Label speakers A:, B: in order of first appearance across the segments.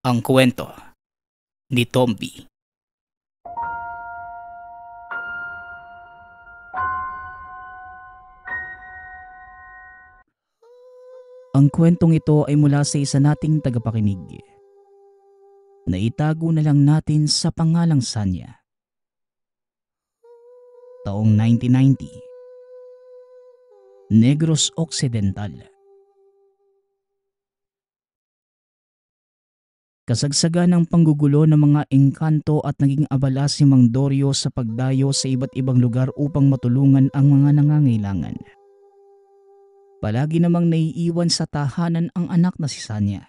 A: Ang kwento ni Tomby. Ang kwentong ito ay mula sa isa nating tagapakinig. Naitago na lang natin sa pangalang Sanya. Taong 1990. Negros Occidental. Kasagsagan ng panggugulo ng mga engkanto at naging abala si Mang Dorio sa pagdayo sa iba't ibang lugar upang matulungan ang mga nangangailangan. Palagi namang naiiwan sa tahanan ang anak na si Sanya.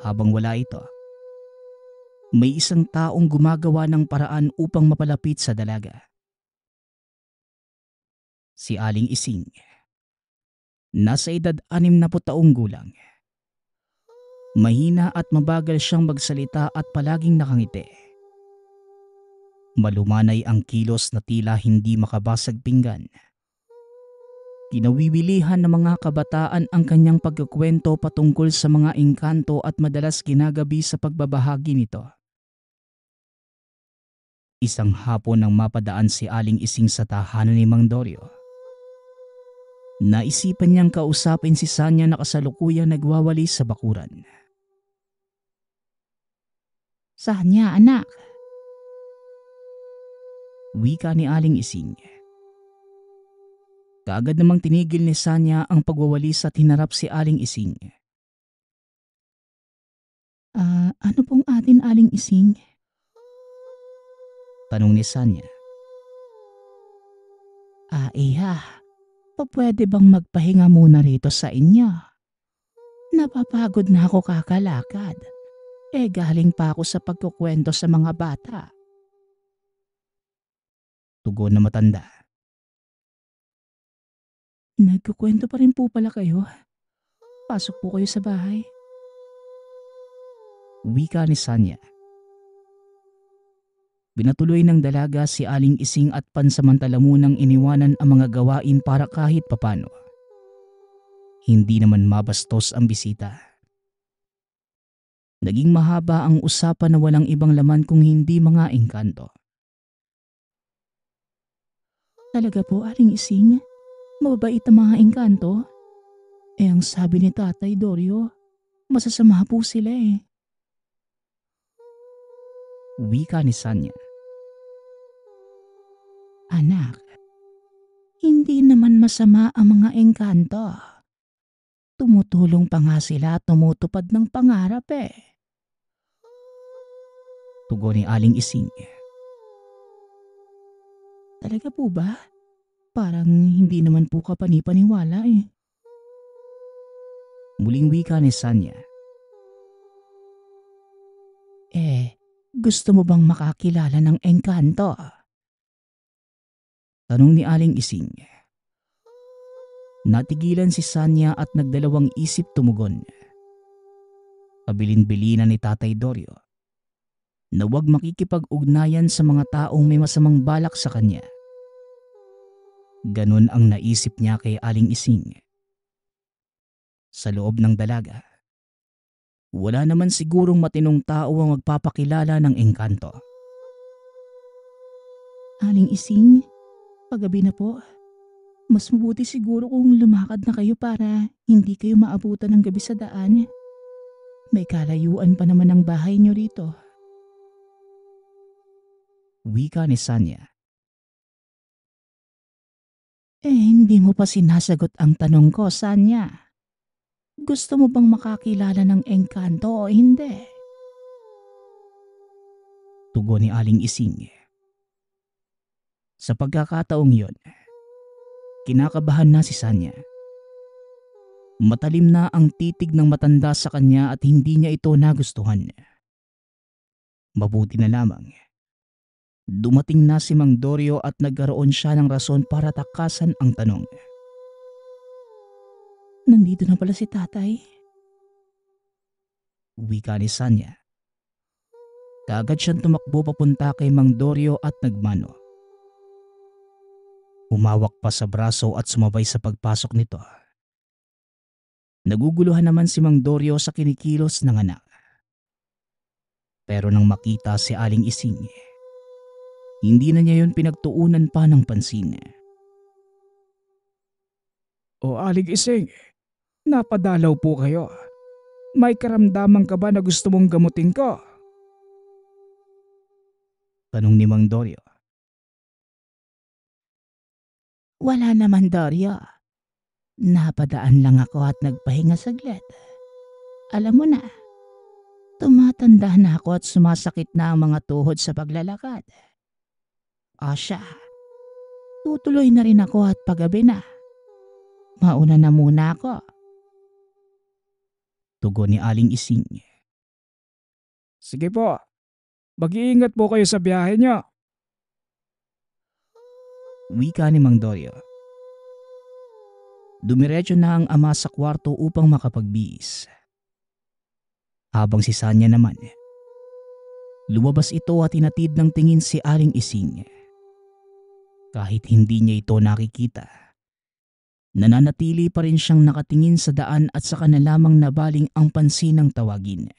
A: Habang wala ito, may isang taong gumagawa ng paraan upang mapalapit sa dalaga. Si Aling Ising. Nasa edad 60 taong gulang. Mahina at mabagal siyang magsalita at palaging nakangiti. Malumanay ang kilos na tila hindi makabasag pinggan. Kinawiwilihan ng mga kabataan ang kanyang pagkukwento patungkol sa mga engkanto at madalas ginagabi sa pagbabahagi nito. Isang hapon nang mapadaan si Aling Ising sa tahanan ni Mang Dorio, naisipan niyang kausapin si Sanya na kasalukuyang nagwawali sa bakuran.
B: Sanya, anak.
A: Wika ni Aling Ising. Kaagad namang tinigil ni Sanya ang pagwawalis at hinarap si Aling Ising.
B: Ano pong atin, Aling Ising?
A: Tanong ni Sanya.
B: Iha, pwede bang magpahinga muna rito sa inyo? Napapagod na ako kakalakad. Galing pa ako sa pagkukwento sa mga bata.
A: Tugon na matanda.
B: Nagkukwento pa rin po pala kayo. Pasok po kayo sa bahay.
A: Wika ni Sanya. Binatuloy ng dalaga si Aling Ising at pansamantala munang iniwanan ang mga gawain para kahit papano hindi naman mabastos ang bisita. Naging mahaba ang usapan na walang ibang laman kung hindi mga engkanto.
B: Talaga po, Aling Ising? Mababait ang mga engkanto? Ang sabi ni Tatay Dorio, masasama po sila eh.
A: Wika ni Sanya.
B: Anak, hindi naman masama ang mga engkanto. Tumutulong pa nga sila at tumutupad ng pangarap eh.
A: Tugon ni Aling Ising.
B: Talaga po ba? Parang hindi naman po kapanipaniwala eh.
A: Muling wika ni Sanya.
B: Gusto mo bang makakilala ng engkanto?
A: Tanong ni Aling Ising. Natigilan si Sanya at nagdalawang isip tumugon. Pabilin-bilinan ni Tatay Dorio na huwag makikipag-ugnayan sa mga taong may masamang balak sa kanya. Ganon ang naisip niya kay Aling Ising. Sa loob ng dalaga, wala naman sigurong matinong tao ang magpapakilala ng engkanto.
B: Aling Ising, paggabi na po. Mas mabuti siguro kung lumakad na kayo para hindi kayo maabutan ng gabi sa daan. May kalayuan pa naman ang bahay niyo rito.
A: Wika ni Sanya.
B: Hindi mo pa sinasagot ang tanong ko, Sanya. Gusto mo bang makakilala ng engkanto o hindi?
A: Tugon ni Aling Ising. Sa pagkakataong yon, kinakabahan na si Sanya. Matalim na ang titig ng matanda sa kanya at hindi niya ito nagustuhan. Mabuti na lamang. Dumating na si Mang Dorio at nagkaroon siya ng rason para takasan ang tanong.
B: Nandito na pala si Tatay.
A: Wika ni Sanya. Kaagad siyang tumakbo papunta kay Mang Dorio at nagmano. Humawak pa sa braso at sumabay sa pagpasok nito. Naguguluhan naman si Mang Dorio sa kinikilos ng anak. Pero nang makita si Aling Ising, hindi na niya yon pinagtuunan pa ng pansin.
C: O Aling Ising, napadalaw po kayo. May karamdaman ka ba na gusto mong gamutin ko?
A: Tanong ni Mang Dorio.
B: Wala naman, Dorio. Napadaan lang ako at nagpahinga saglit. Alam mo na, tumatanda na ako at sumasakit na ang mga tuhod sa paglalakad. O siya, tutuloy na rin ako at paggabi na. Mauna na muna ako.
A: Tugon ni Aling Ising.
C: Sige po, mag-iingat po kayo sa biyahe niyo.
A: Wika ni Mang Dorio. Dumiretso na ang ama sa kwarto upang makapagbihis. Habang si Sanya naman, lumabas ito at tinatid ng tingin si Aling Ising. Kahit hindi niya ito nakikita, nananatili pa rin siyang nakatingin sa daan at saka na lamang nabaling ang pansin ng tawagin.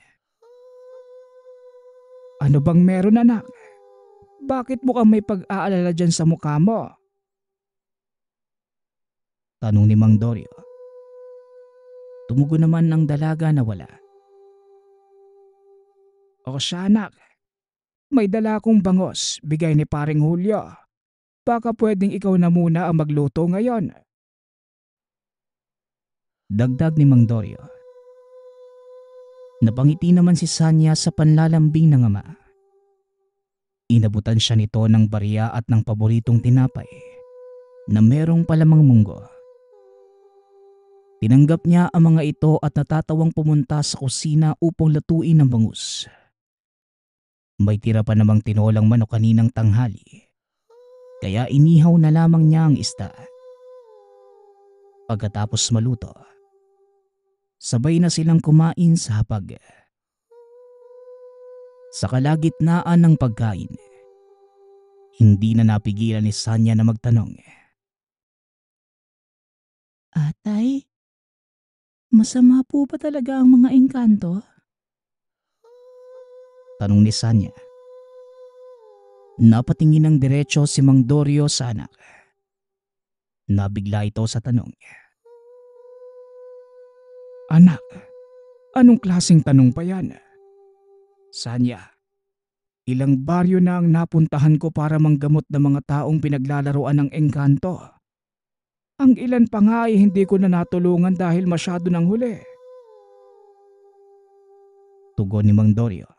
C: Ano bang meron, anak? Bakit mukhang may pag-aalala dyan sa mukha mo?
A: Tanong ni Mang Dorio. Tumugon naman ng dalaga na wala.
C: O siya, anak, may dala akong bangos, bigay ni paring Julio. Baka pwedeng ikaw na muna ang magluto ngayon.
A: Dagdag ni Mang Dorio. Napangiti naman si Sanya sa panlalambing ng ama. Inabutan siya nito ng barya at ng paboritong tinapay na merong palamang munggo. Tinanggap niya ang mga ito at natatawang pumunta sa kusina upang lutuin ang bangus. May tira pa namang tinolang manok kaninang tanghali, kaya inihaw na lamang niya ang isda. Pagkatapos maluto, sabay na silang kumain sa hapag. Sa kalagitnaan ng pagkain, hindi na napigilan ni Sanya na magtanong.
B: Atay, masama po ba talaga ang mga engkanto?
A: Tanong ni Sanya. Napatingin ng diretso si Mang Dorio sa anak. Nabigla ito sa tanong.
C: Anak, anong klaseng tanong pa yan? Sanya, ilang baryo na ang napuntahan ko para manggamot ng mga taong pinaglalaroan ng engkanto. Ang ilan pa nga ay hindi ko na natulungan dahil masyado nang huli.
A: Tugon ni Mang Dorio.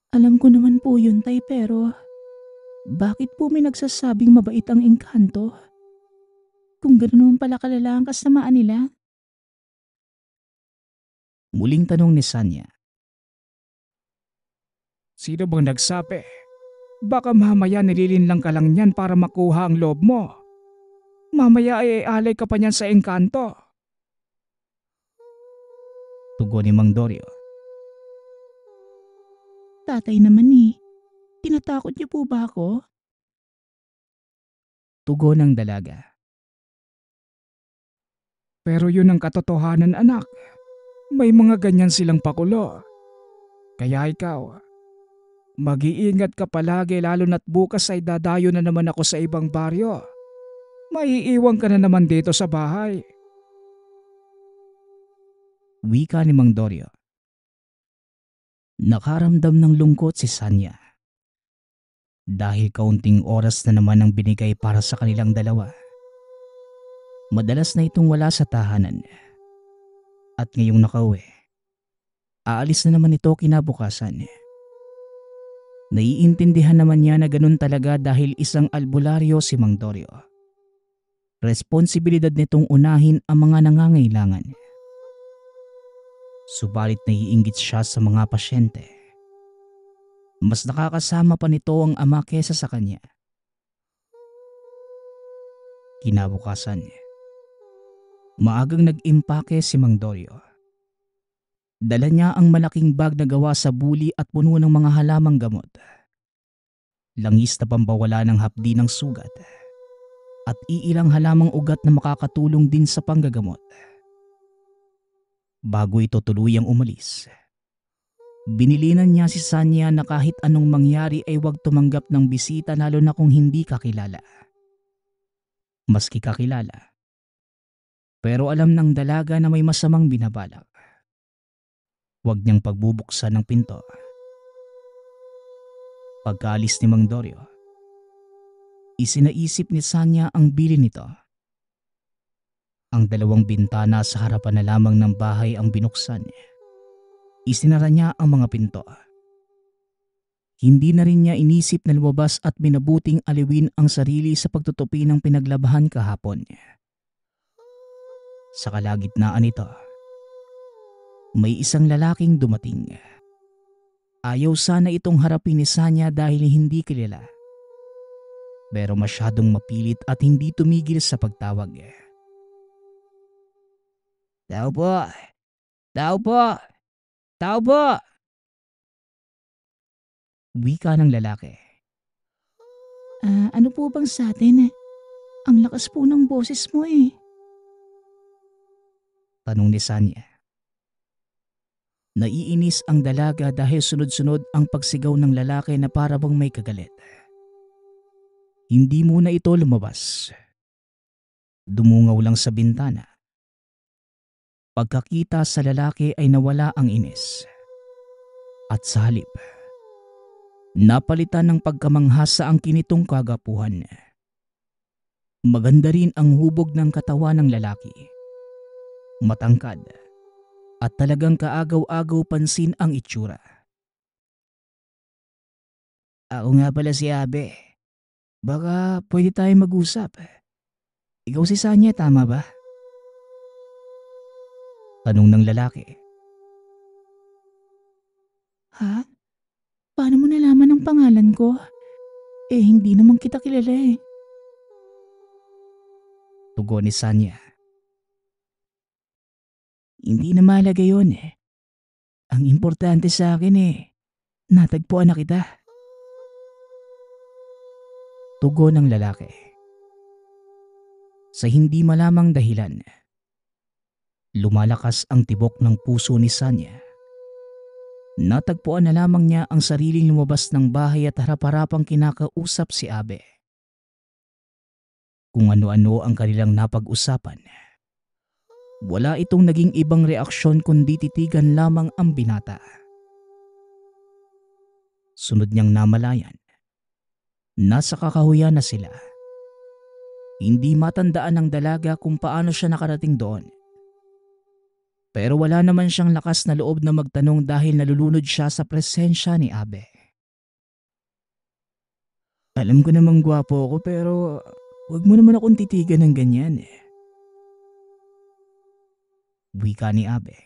B: Alam ko naman po yun, tay, pero bakit po may nagsasabing mabait ang engkanto? Kung gano'n naman pala kalala ang kasamaan nila.
A: Muling tanong ni Sanya.
C: Sino bang nagsabi? Baka mamaya nililinlang ka lang niyan para makuha ang loob mo. Mamaya ay alay ka pa niyan sa engkanto.
A: Tugon ni Mang Dorio.
B: Tatay naman eh, tinatakot niyo po ba ako?
A: Tugon ng dalaga.
C: Pero yun ang katotohanan, anak. May mga ganyan silang pakulo. Kaya ikaw, mag-iingat ka palagi lalo na't bukas ay dadayo na naman ako sa ibang baryo. Maiiwan ka na naman dito sa bahay.
A: Wika ni Mang Dorio. Nakaramdam ng lungkot si Sanya. Dahil kaunting oras na naman ang binigay para sa kanilang dalawa. Madalas na itong wala sa tahanan. At ngayong nakauwi, aalis na naman ito kinabukasan. Naiintindihan naman niya na ganun talaga dahil isang albularyo si Mang Dorio. Responsibilidad nitong unahin ang mga nangangailangan. Subalit naiinggit siya sa mga pasyente. Mas nakakasama pa nito ang ama kesa sa kanya. Kinabukasan, maagang nag-impake si Mang Dorio. Dala niya ang malaking bag na gawa sa buli at puno ng mga halamang gamot. Langis na pambawala ng hapdi ng sugat at iilang halamang ugat na makakatulong din sa panggagamot. Bago ito tuluyang umalis, binilinan niya si Sanya na kahit anong mangyari ay huwag tumanggap ng bisita lalo na kung hindi kakilala. Maski kakilala, pero alam ng dalaga na may masamang binabalak. Huwag niyang pagbubuksan ng pinto. Pagkaalis ni Mang Dorio, isinaisip ni Sanya ang bilin nito. Ang dalawang bintana sa harapan na lamang ng bahay ang binuksan. Isinara niya ang mga pinto. Hindi na rin niya inisip na lumabas at minabuting aliwin ang sarili sa pagtutupi ng pinaglabahan kahapon. Sa kalagitnaan nito, may isang lalaking dumating. Ayaw sana itong harapin ni Sanya dahil hindi kilala. Pero masyadong mapilit at hindi tumigil sa pagtawag. Tao po! Tao po! Tao po! Wika ng lalaki.
B: Ano po bang sa atin? Ang lakas po ng boses mo eh.
A: Tanong ni Sanya. Naiinis ang dalaga dahil sunod-sunod ang pagsigaw ng lalaki na para bang may kagalit. Hindi muna ito lumabas. Dumungaw lang sa bintana. Pagkakita sa lalaki ay nawala ang inis. At sa halip, napalitan ng pagkamanghasa ang kinitong kagapuhan. Maganda rin ang hubog ng katawan ng lalaki. Matangkad at talagang kaagaw-agaw pansin ang itsura. Ako nga pala si Abe. Baka pwede tayo mag-usap. Ikaw si Sanya, tama ba? Tanong ng lalaki.
B: Ha? Paano mo nalaman ang pangalan ko? Eh hindi naman kita kilala eh.
A: Tugon ni Sanya. Hindi na mahalaga yun eh. Ang importante sa akin eh, natagpuan na kita. Tugon ng lalaki. Sa hindi malamang dahilan, lumalakas ang tibok ng puso ni Sanya. Natagpuan na lamang niya ang sariling lumabas ng bahay at harap-harapang kinakausap si Abe. Kung ano-ano ang kanilang napag-usapan, wala itong naging ibang reaksyon kundi titigan lamang ang binata. Sunod niyang namalayan, nasa kakahuyan na sila. Hindi matandaan ng dalaga kung paano siya nakarating doon. Pero wala naman siyang lakas na loob na magtanong dahil nalulunod siya sa presensya ni Abe. Alam ko namang gwapo ako pero wag mo naman akong titigan ng ganyan eh. Wika ni Abe.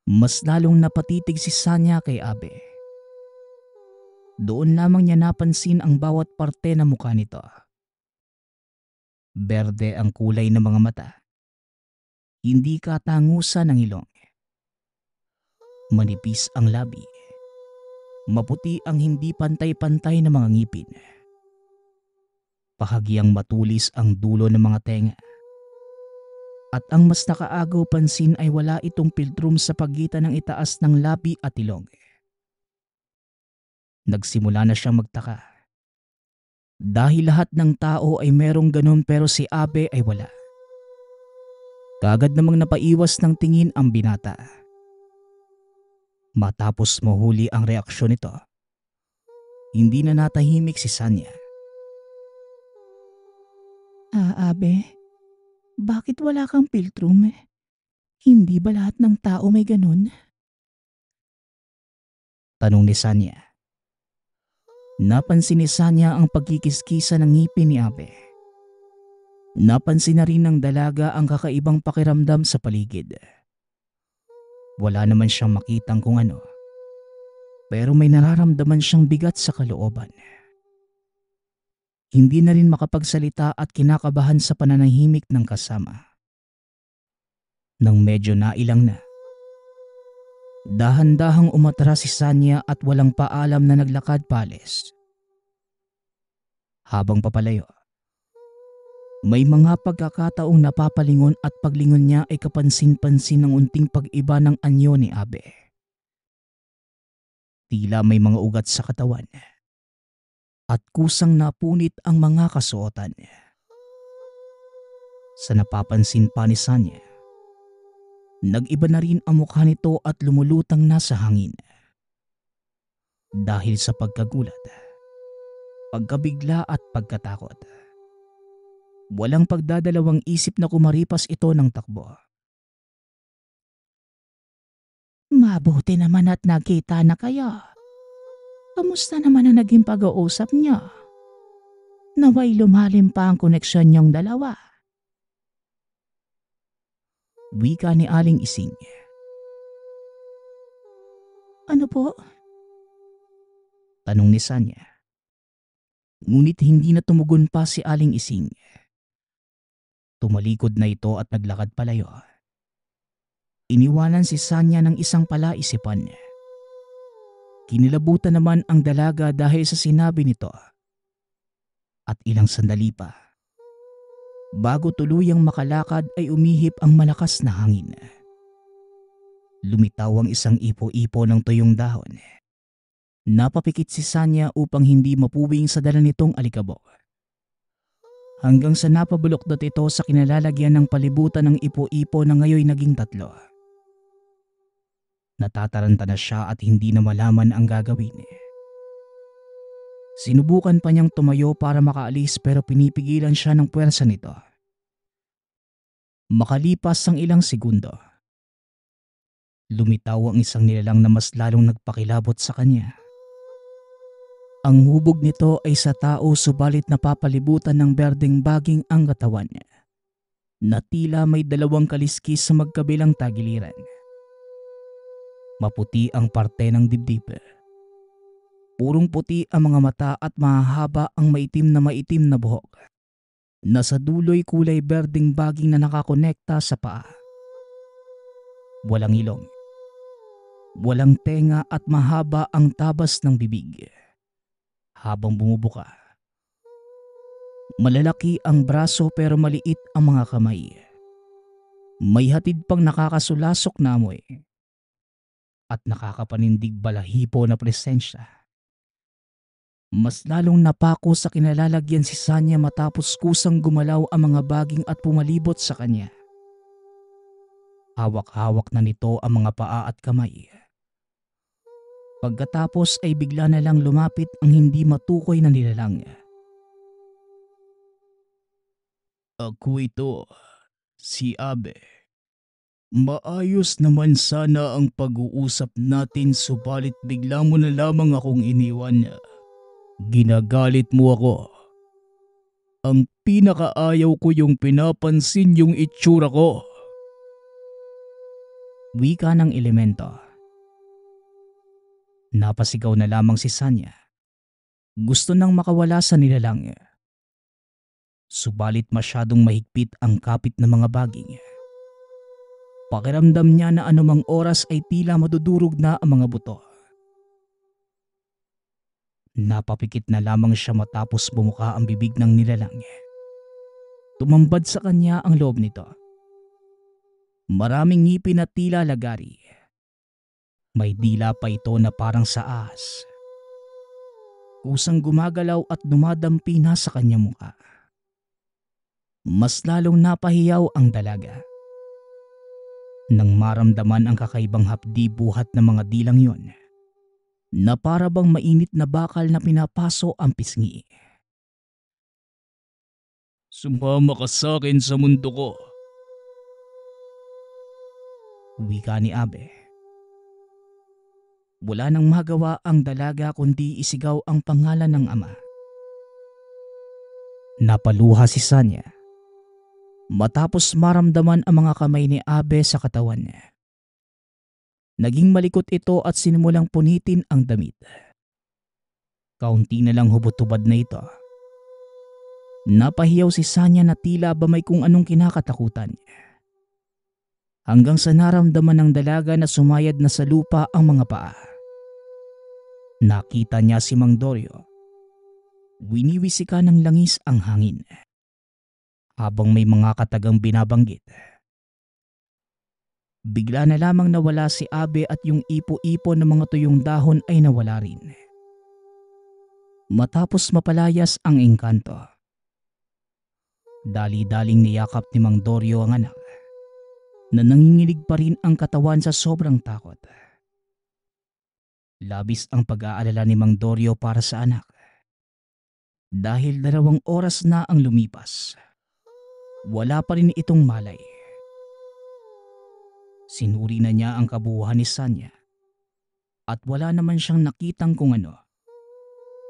A: Mas lalong napatitig si Sanya kay Abe. Doon lamang niya napansin ang bawat parte ng mukha nito. Berde ang kulay ng mga mata. Hindi katangusan ng ilong. Manipis ang labi. Maputi ang hindi pantay-pantay na mga ngipin. Bahagyang matulis ang dulo ng mga tenga. At ang mas nakaagaw pansin ay wala itong piltrum sa pagitan ng itaas ng labi at ilong. Nagsimula na siyang magtaka. Dahil lahat ng tao ay merong ganun pero si Abe ay wala. Kaagad namang napaiwas ng tingin ang binata. Matapos mahuli ang reaksyon nito, hindi na natahimik si Sanya.
B: Abe, bakit wala kang piltrum? Hindi ba lahat ng tao may ganun?
A: Tanong ni Sanya. Napansin ni Sanya ang pagkikiskisa ng ngipin ni Abe. Napansin na rin ng dalaga ang kakaibang pakiramdam sa paligid. Wala naman siyang makitang kung ano, pero may nararamdaman siyang bigat sa kalooban. Hindi na rin makapagsalita at kinakabahan sa pananahimik ng kasama. Nang medyo nailang na, dahan-dahang umatras si Sanya at walang paalam na naglakad paalis. Habang papalayo, May mga pagkakataong napapalingon at paglingon niya ay kapansin-pansin ng unting pag-iba ng anyo ni Abe. Tila may mga ugat sa katawan at kusang napunit ang mga kasuotan. Sa napapansin pa ni Sanya, nag-iba na rin ang mukha nito at lumulutang na sa hangin. Dahil sa pagkagulat, pagkabigla at pagkatakot. Walang pagdadalawang isip na kumaripas ito ng takbo.
B: Mabuti naman at nagkita na kayo. Kamusta naman ang naging pag-uusap niyo? Naway lumalim pa ang koneksyon niyong dalawa.
A: Wika ni Aling Ising.
B: Ano po?
A: Tanong ni Sanya. Ngunit hindi na tumugon pa si Aling Ising. Tumalikod na ito at naglakad palayo. Iniwanan si Sanya ng isang palaisipan. Kinilabutan naman ang dalaga dahil sa sinabi nito. At ilang sandali pa, bago tuluyang makalakad ay umihip ang malakas na hangin. Lumitaw ang isang ipo-ipo ng tuyong dahon. Napapikit si Sanya upang hindi mapuwing sa dala nitong alikabok. Hanggang sa napabulokdot ito sa kinalalagyan ng palibutan ng ipo-ipo na ngayoy naging 3. Natataranta na siya at hindi na malaman ang gagawin. Sinubukan pa niyang tumayo para makaalis pero pinipigilan siya ng puwersa nito. Makalipas ang ilang segundo, lumitaw ang isang nilalang na mas lalong nagpakilabot sa kanya. Ang hubog nito ay sa tao subalit napapalibutan ng berdeng baging ang katawan niya, na tila may 2 kaliskis sa magkabilang tagiliran. Maputi ang parte ng dibdib. Purong puti ang mga mata at mahahaba ang maitim na buhok. Nasa dulo'y kulay berdeng baging na nakakonekta sa paa. Walang ilong, walang tenga at mahaba ang tabas ng bibig. Habang bumubuka, malalaki ang braso pero maliit ang mga kamay. May hatid pang nakakasulasok na amoy at nakakapanindig balahibo na presensya. Mas lalong napako sa kinalalagyan si Sanya matapos kusang gumalaw ang mga baging at pumalibot sa kanya. Hawak-hawak na nito ang mga paa at kamay. Pagkatapos ay bigla na lang lumapit ang hindi matukoy na nilalang. Ako ito, si Abe. Maayos naman sana ang pag-uusap natin subalit bigla mo na lamang akong iniwan. Ginagalit mo ako. Ang pinakaayaw ko yung pinapansin yung itsura ko. Wika ng elemento. Napasigaw na lamang si Sanya. Gusto nang makawala sa nilalang. Subalit masyadong mahigpit ang kapit ng mga baging. Pakiramdam niya na anumang oras ay tila madudurog na ang mga buto. Napapikit na lamang siya matapos bumuka ang bibig ng nilalang. Tumambad sa kanya ang loob nito. Maraming ngipin na tila lagari. May dila pa ito na parang sa ahas. Kusang gumagalaw at dumadampi na sa kanyang mukha. Mas lalong napahiyaw ang dalaga. Nang maramdaman ang kakaibang hapdi buhat ng mga dilang yon, na para bang mainit na bakal na pinapaso ang pisngi. Sumama ka sa akin sa mundo ko. Wika ni Abe. Wala nang magawa ang dalaga kundi isigaw ang pangalan ng ama. Napaluha si Sanya matapos maramdaman ang mga kamay ni Abe sa katawan niya. Naging malikot ito at sinimulang punitin ang damit. Kaunti na lang hubot-hubad na ito. Napahiyaw si Sanya na tila ba may kung anong kinakatakutan. Hanggang sa naramdaman ng dalaga na sumayad na sa lupa ang mga paa. Nakita niya si Mang Dorio. Winiwisika ng langis ang hangin. Habang may mga katagang binabanggit, bigla na lamang nawala si Abe at yung ipo-ipo ng mga tuyong dahon ay nawala rin. Matapos mapalayas ang engkanto, dali-daling niyakap ni Mang Dorio ang anak na nanginginig pa rin ang katawan sa sobrang takot. Labis ang pag-aalala ni Mang Dorio para sa anak dahil 2 oras na ang lumipas. Wala pa rin itong malay. Sinuri na niya ang kabuuhan ni Sanya at wala naman siyang nakitang kung ano.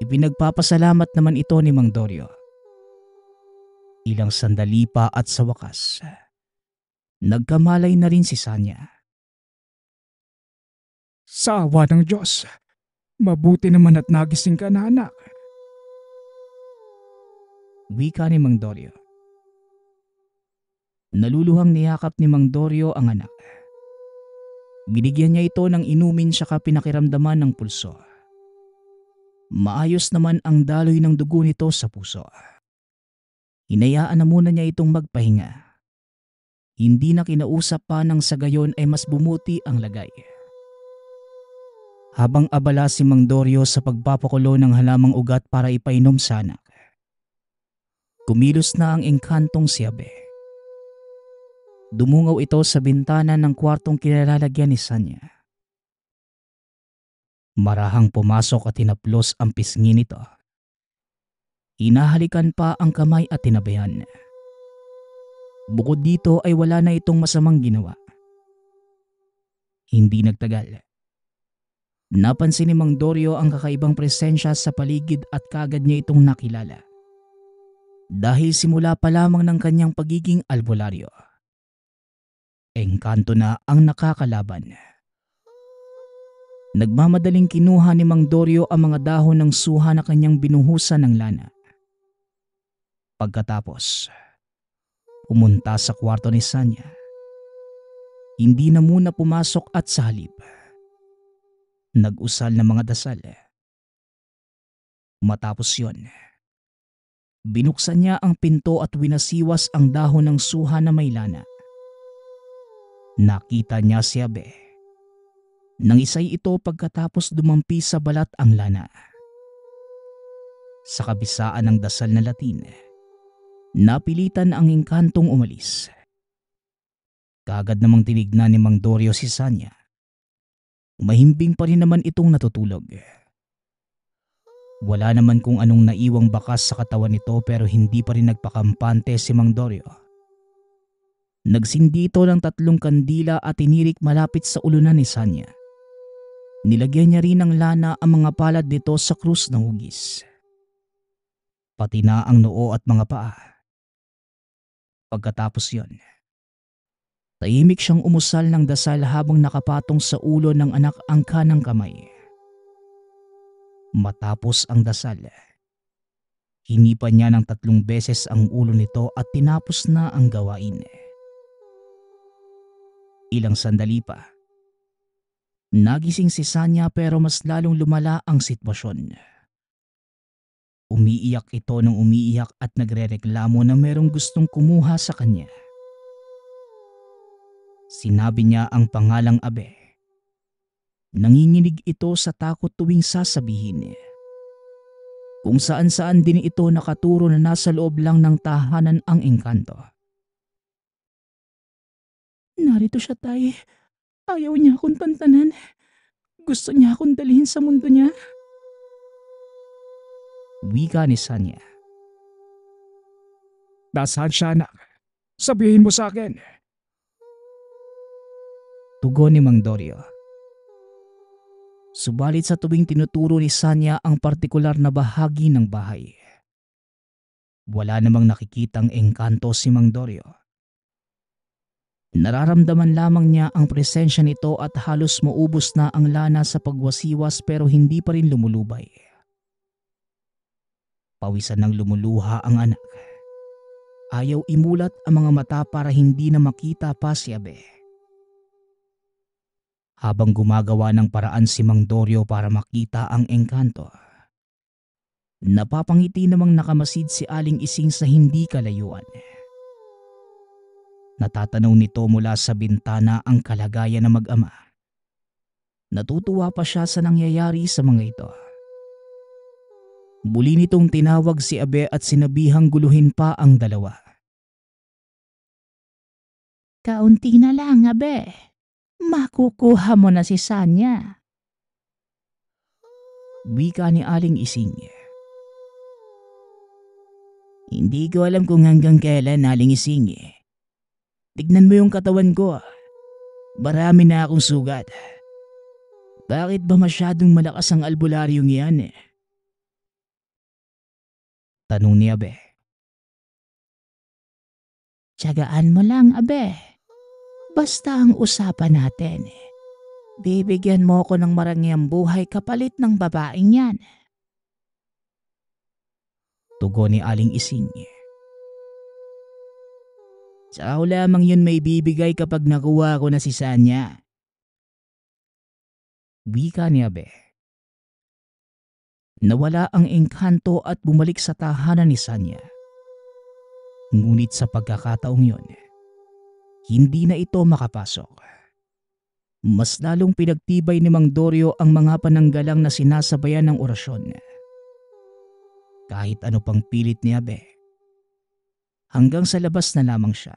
A: Ipinagpapasalamat naman ito ni Mang Dorio. Ilang sandali pa at sa wakas, nagkamalay na rin si Sanya.
C: Sa awa ng Diyos, mabuti naman at nagising ka na, anak.
A: Wika ni Mang Dorio. Naluluhang niyakap ni Mang Dorio ang anak. Binigyan niya ito ng inumin saka pinakiramdaman ng pulso. Maayos naman ang daloy ng dugo nito sa puso. Hinayaan na muna niya itong magpahinga. Hindi na kinausap pa nang sa gayon ay mas bumuti ang lagay. Habang abala si Mang Dorio sa pagpapakulo ng halamang ugat para ipainom sa anak, kumilos na ang engkantong si Abe. Dumungaw ito sa bintana ng kwartong kinalalagyan ni Sanya. Marahang pumasok at tinaplos ang pisngi nito. Hinahalikan pa ang kamay at tinabayan. Bukod dito ay wala na itong masamang ginawa. Hindi nagtagal. Napansin ni Mang Dorio ang kakaibang presensya sa paligid at kagad niya itong nakilala. Dahil simula pa lamang ng kanyang pagiging albularyo, engkanto na ang nakakalaban. Nagmamadaling kinuha ni Mang Dorio ang mga dahon ng suha na kanyang binuhusan ng lana. Pagkatapos, pumunta sa kwarto ni Sanya. Hindi na muna pumasok at sa halip, nag-usal ng mga dasal. Matapos yon, binuksan niya ang pinto at winasiwas ang dahon ng suha na may lana. Nakita niya si Abe. Nangisay ito pagkatapos dumampi sa balat ang lana. Sa kabisaan ng dasal na Latin, napilitan ang engkantong umalis. Kagad namang tinignan ni Mang Dorio si Sanya. Mahimbing pa rin naman itong natutulog. Wala naman kung anong naiwang bakas sa katawan nito pero hindi pa rin nagpakampante si Mang Dorio. Nagsindi ito ng 3 kandila at tinirik malapit sa ulunan ni Sanya. Nilagyan niya rin ng lana ang mga palad nito sa krus ng hugis, pati na ang noo at mga paa. Pagkatapos yon, tahimik siyang umusal ng dasal habang nakapatong sa ulo ng anak ang kanang kamay. Matapos ang dasal, hinipan niya ng 3 beses ang ulo nito at tinapos na ang gawain. Ilang sandali pa, nagising si Sanya pero mas lalong lumala ang sitwasyon. Umiiyak ito ng umiiyak at nagrereklamo na merong gustong kumuha sa kanya. Sinabi niya ang pangalang Abe. Nanginginig ito sa takot tuwing sasabihin. Kung saan-saan din ito nakaturo na nasa loob lang ng tahanan ang engkanto.
B: Narito siya, Tay. Ayaw niya akong tantanan. Gusto niya akong dalhin sa mundo niya.
A: Wika ni Sanya.
C: Nasaan siya, anak? Sabihin mo sa akin.
A: Tugon ni Mang Dorio. Subalit sa tuwing tinuturo ni Sanya ang partikular na bahagi ng bahay, wala namang nakikitang engkanto si Mang Dorio. Nararamdaman lamang niya ang presensya nito at halos maubos na ang lana sa pagwasiwas pero hindi pa rin lumulubay. Pawisan ng lumuluha ang anak. Ayaw imulat ang mga mata para hindi na makita pa si Abe. Habang gumagawa ng paraan si Mang Dorio para makita ang engkanto, napapangiti namang nakamasid si Aling Ising sa hindi kalayuan. Natatanaw nito mula sa bintana ang kalagayan ng mag-ama. Natutuwa pa siya sa nangyayari sa mga ito. Muli nitong tinawag si Abe at sinabihang guluhin pa ang dalawa.
B: Kaunti na lang, Abe. Makukuha mo na si Sanya.
A: Wika ni Aling Ising. Hindi ko alam kung hanggang kailan, Aling Ising. Tignan mo yung katawan ko. Marami na akong sugat. Bakit ba masyadong malakas ang albularyong yan? Tanong ni Abe.
B: Tiyagaan mo lang, Abe. Basta ang usapan natin. Bibigyan mo ko ng marangyang buhay kapalit ng babaeng yan.
A: Tugon ni Aling Ising. Saka lamang yun may bibigay kapag nakuha ko na si Sanya. Wika ni Abe. Nawala ang engkanto at bumalik sa tahanan ni Sanya. Ngunit sa pagkakataong yun, hindi na ito makapasok. Mas lalong pinagtibay ni Mang Dorio ang mga pananggalang na sinasabayan ng orasyon. Kahit ano pang pilit ni Abe, hanggang sa labas na lamang siya.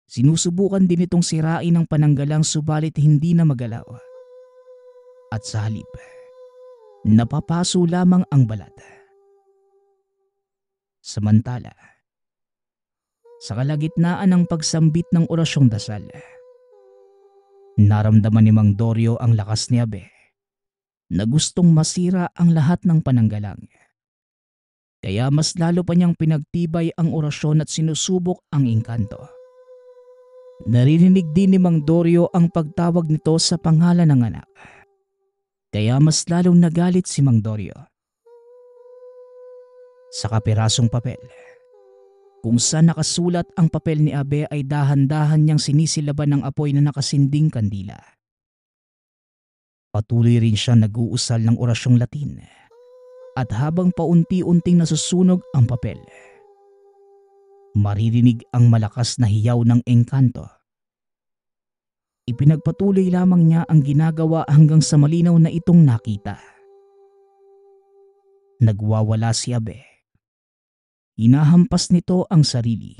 A: Sinusubukan din itong sirain ng pananggalang subalit hindi na magalaw. At sa halip, napapaso lamang ang balat. Samantala, sa kalagitnaan ng pagsambit ng orasyong dasal, naramdaman ni Mang Dorio ang lakas ni Abe na gustong masira ang lahat ng pananggalang. Kaya mas lalo pa niyang pinagtibay ang orasyon at sinusubok ang engkanto. Naririnig din ni Mang Dorio ang pagtawag nito sa pangalan ng anak. Kaya mas lalong nagalit si Mang Dorio. Sa kapirasong papel, kung saan nakasulat ang papel ni Abe ay dahan-dahan niyang sinisilaban ng apoy na nakasinding kandila. Patuloy rin siya nag-uusal ng orasyong Latin. At habang paunti-unting nasusunog ang papel, maririnig ang malakas na hiyaw ng engkanto. Ipinagpatuloy lamang niya ang ginagawa hanggang sa malinaw na itong nakita. Nagwawala si Abe. Hinahampas nito ang sarili.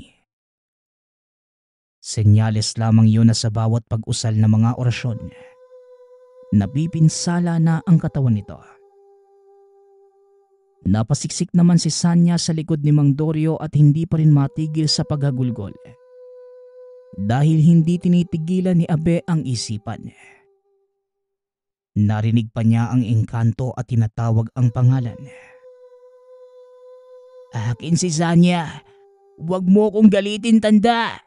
A: Senyales lamang yun na sa bawat pag-usal ng mga orasyon, napipinsala na ang katawan nito. Napasiksik naman si Sanya sa likod ni Mang Dorio at hindi pa rin matigil sa paghagulgol. Dahil hindi tinitigilan ni Abe ang isipan. Narinig pa niya ang engkanto at tinatawag ang pangalan. Akin si Sanya, huwag mo kong galitin, tanda!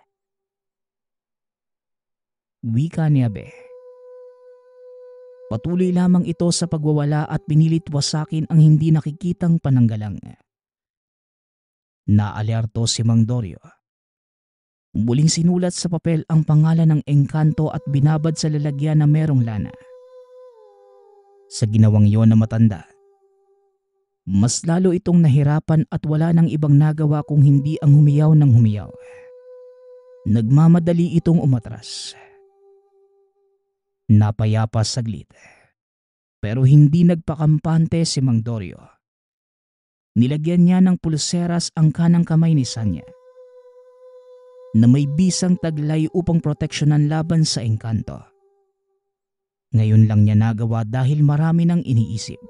A: Wika ni Abe. Patuloy lamang ito sa pagwawala at pinilit wasakin ang hindi nakikitang pananggalang. Naalerto si Mang Dorio. Muling sinulat sa papel ang pangalan ng engkanto at binabad sa lalagyan na merong lana. Sa ginawang yon na matanda, mas lalo itong nahirapan at wala nang ibang nagawa kung hindi ang humiyaw ng humiyaw. Nagmamadali itong umatras. Napayapa saglit, pero hindi nagpakampante si Mang Dorio. Nilagyan niya ng pulseras ang kanang kamay ni Sanya, na may bisang taglay upang proteksyonan laban sa engkanto. Ngayon lang niya nagawa dahil marami nang iniisip.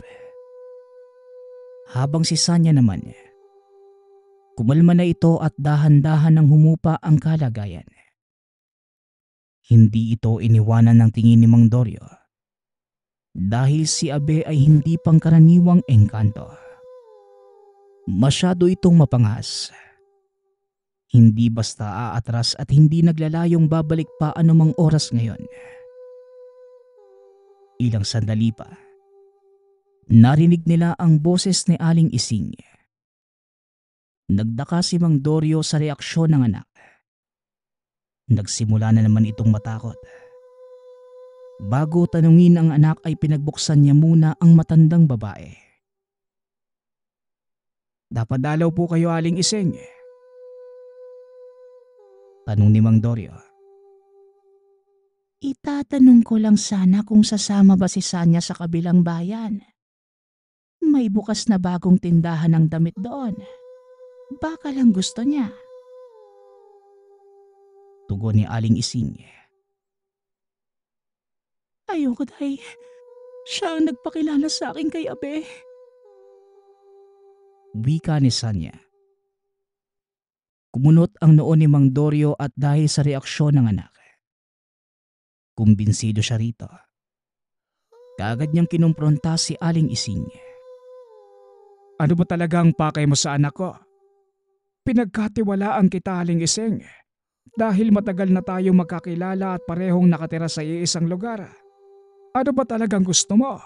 A: Habang si Sanya naman, kumalma na ito at dahan-dahan nang humupa ang kalagayan. Hindi ito iniwanan ng tingin ni Mang Dorio dahil si Abe ay hindi pangkaraniwang engkanto. Masyado itong mapangas. Hindi basta aatras at hindi naglalayong babalik pa anumang oras ngayon. Ilang sandali pa, narinig nila ang boses ni Aling Ising. Nagdaka si Mang Dorio sa reaksyon ng anak. Nagsimula na naman itong matakot. Bago tanungin ang anak ay pinagbuksan niya muna ang matandang babae.
C: Dapat dalaw po kayo, Aling Ising.
A: Tanong ni Mang Dorio.
B: Itatanong ko lang sana kung sasama ba si Sanya sa kabilang bayan. May bukas na bagong tindahan ng damit doon. Baka lang gusto niya.
A: Tugon ni Aling Ising.
B: Ayoko, Day. Siya ang nagpakilala sa akin kay Abe.
A: Wika ni Sanya. Kumunot ang noo ni Mang Dorio at dahil sa reaksyon ng anak, kumbinsido siya rito. Kaagad niyang kinumpronta si Aling Ising.
C: Ano ba talaga ang pakay mo sa anak ko? Pinagkatiwalaan kita, Aling Ising. Dahil matagal na tayong magkakilala at parehong nakatira sa iisang lugar. Ano ba talagang gusto mo?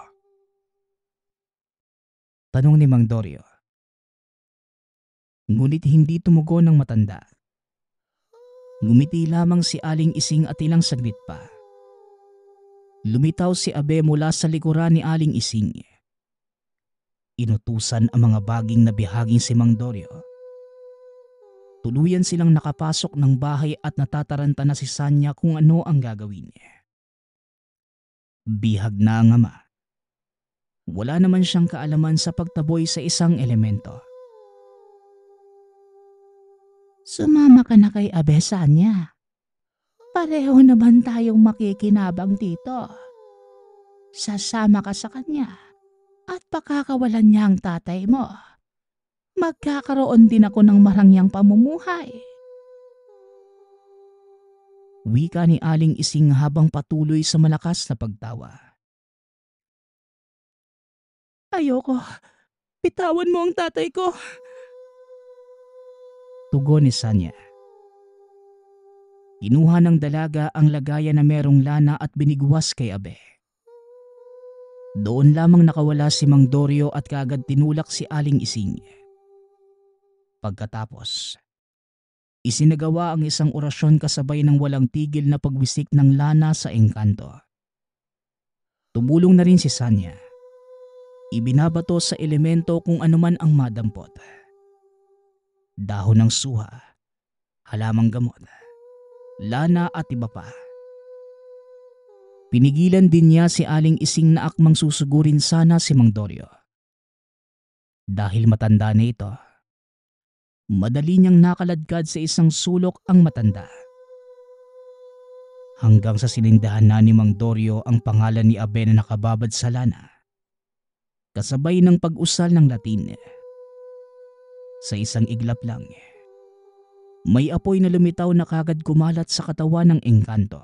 A: Tanong ni Mang Dorio. Ngunit hindi tumugon ng matanda. Ngumiti lamang si Aling Ising at ilang saglit pa. Lumitaw si Abe mula sa likuran ni Aling Ising. Inutusan ang mga baging na bihaging si Mang Dorio. Tuluyan silang nakapasok ng bahay at natataranta na si Sanya kung ano ang gagawin niya. Bihag na ang ama. Wala naman siyang kaalaman sa pagtaboy sa isang elemento.
B: Sumama ka na kay Abe, Sanya. Pareho naman tayong makikinabang dito. Sasama ka sa kanya at pakakawalan niya ang tatay mo. Magkakaroon din ako ng marangyang pamumuhay.
A: Wika ni Aling Ising habang patuloy sa malakas na pagtawa.
B: Ayoko. Bitawan mo ang tatay ko.
A: Tugon ni Sanya. Kinuha ng dalaga ang lagayan na merong lana at binigwas kay Abe. Doon lamang nakawala si Mang Dorio at kaagad tinulak si Aling Ising. Pagkatapos, isinagawa ang isang orasyon kasabay ng walang tigil na pagwisik ng lana sa engkanto. Tumulong na rin si Sanya. Ibinabato sa elemento kung anuman ang madampot. Dahon ng suha, halamang gamot, lana at iba pa. Pinigilan din niya si Aling Ising na akmang susugurin sana si Mang Dorio. Dahil matanda na ito, madali niyang nakaladkad sa isang sulok ang matanda. Hanggang sa sinindahan na ni Mang Dorio ang pangalan ni Abe na nakababad sa lana, kasabay ng pag-usal ng Latin. Sa isang iglap lang, may apoy na lumitaw na kagad kumalat sa katawan ng engkanto.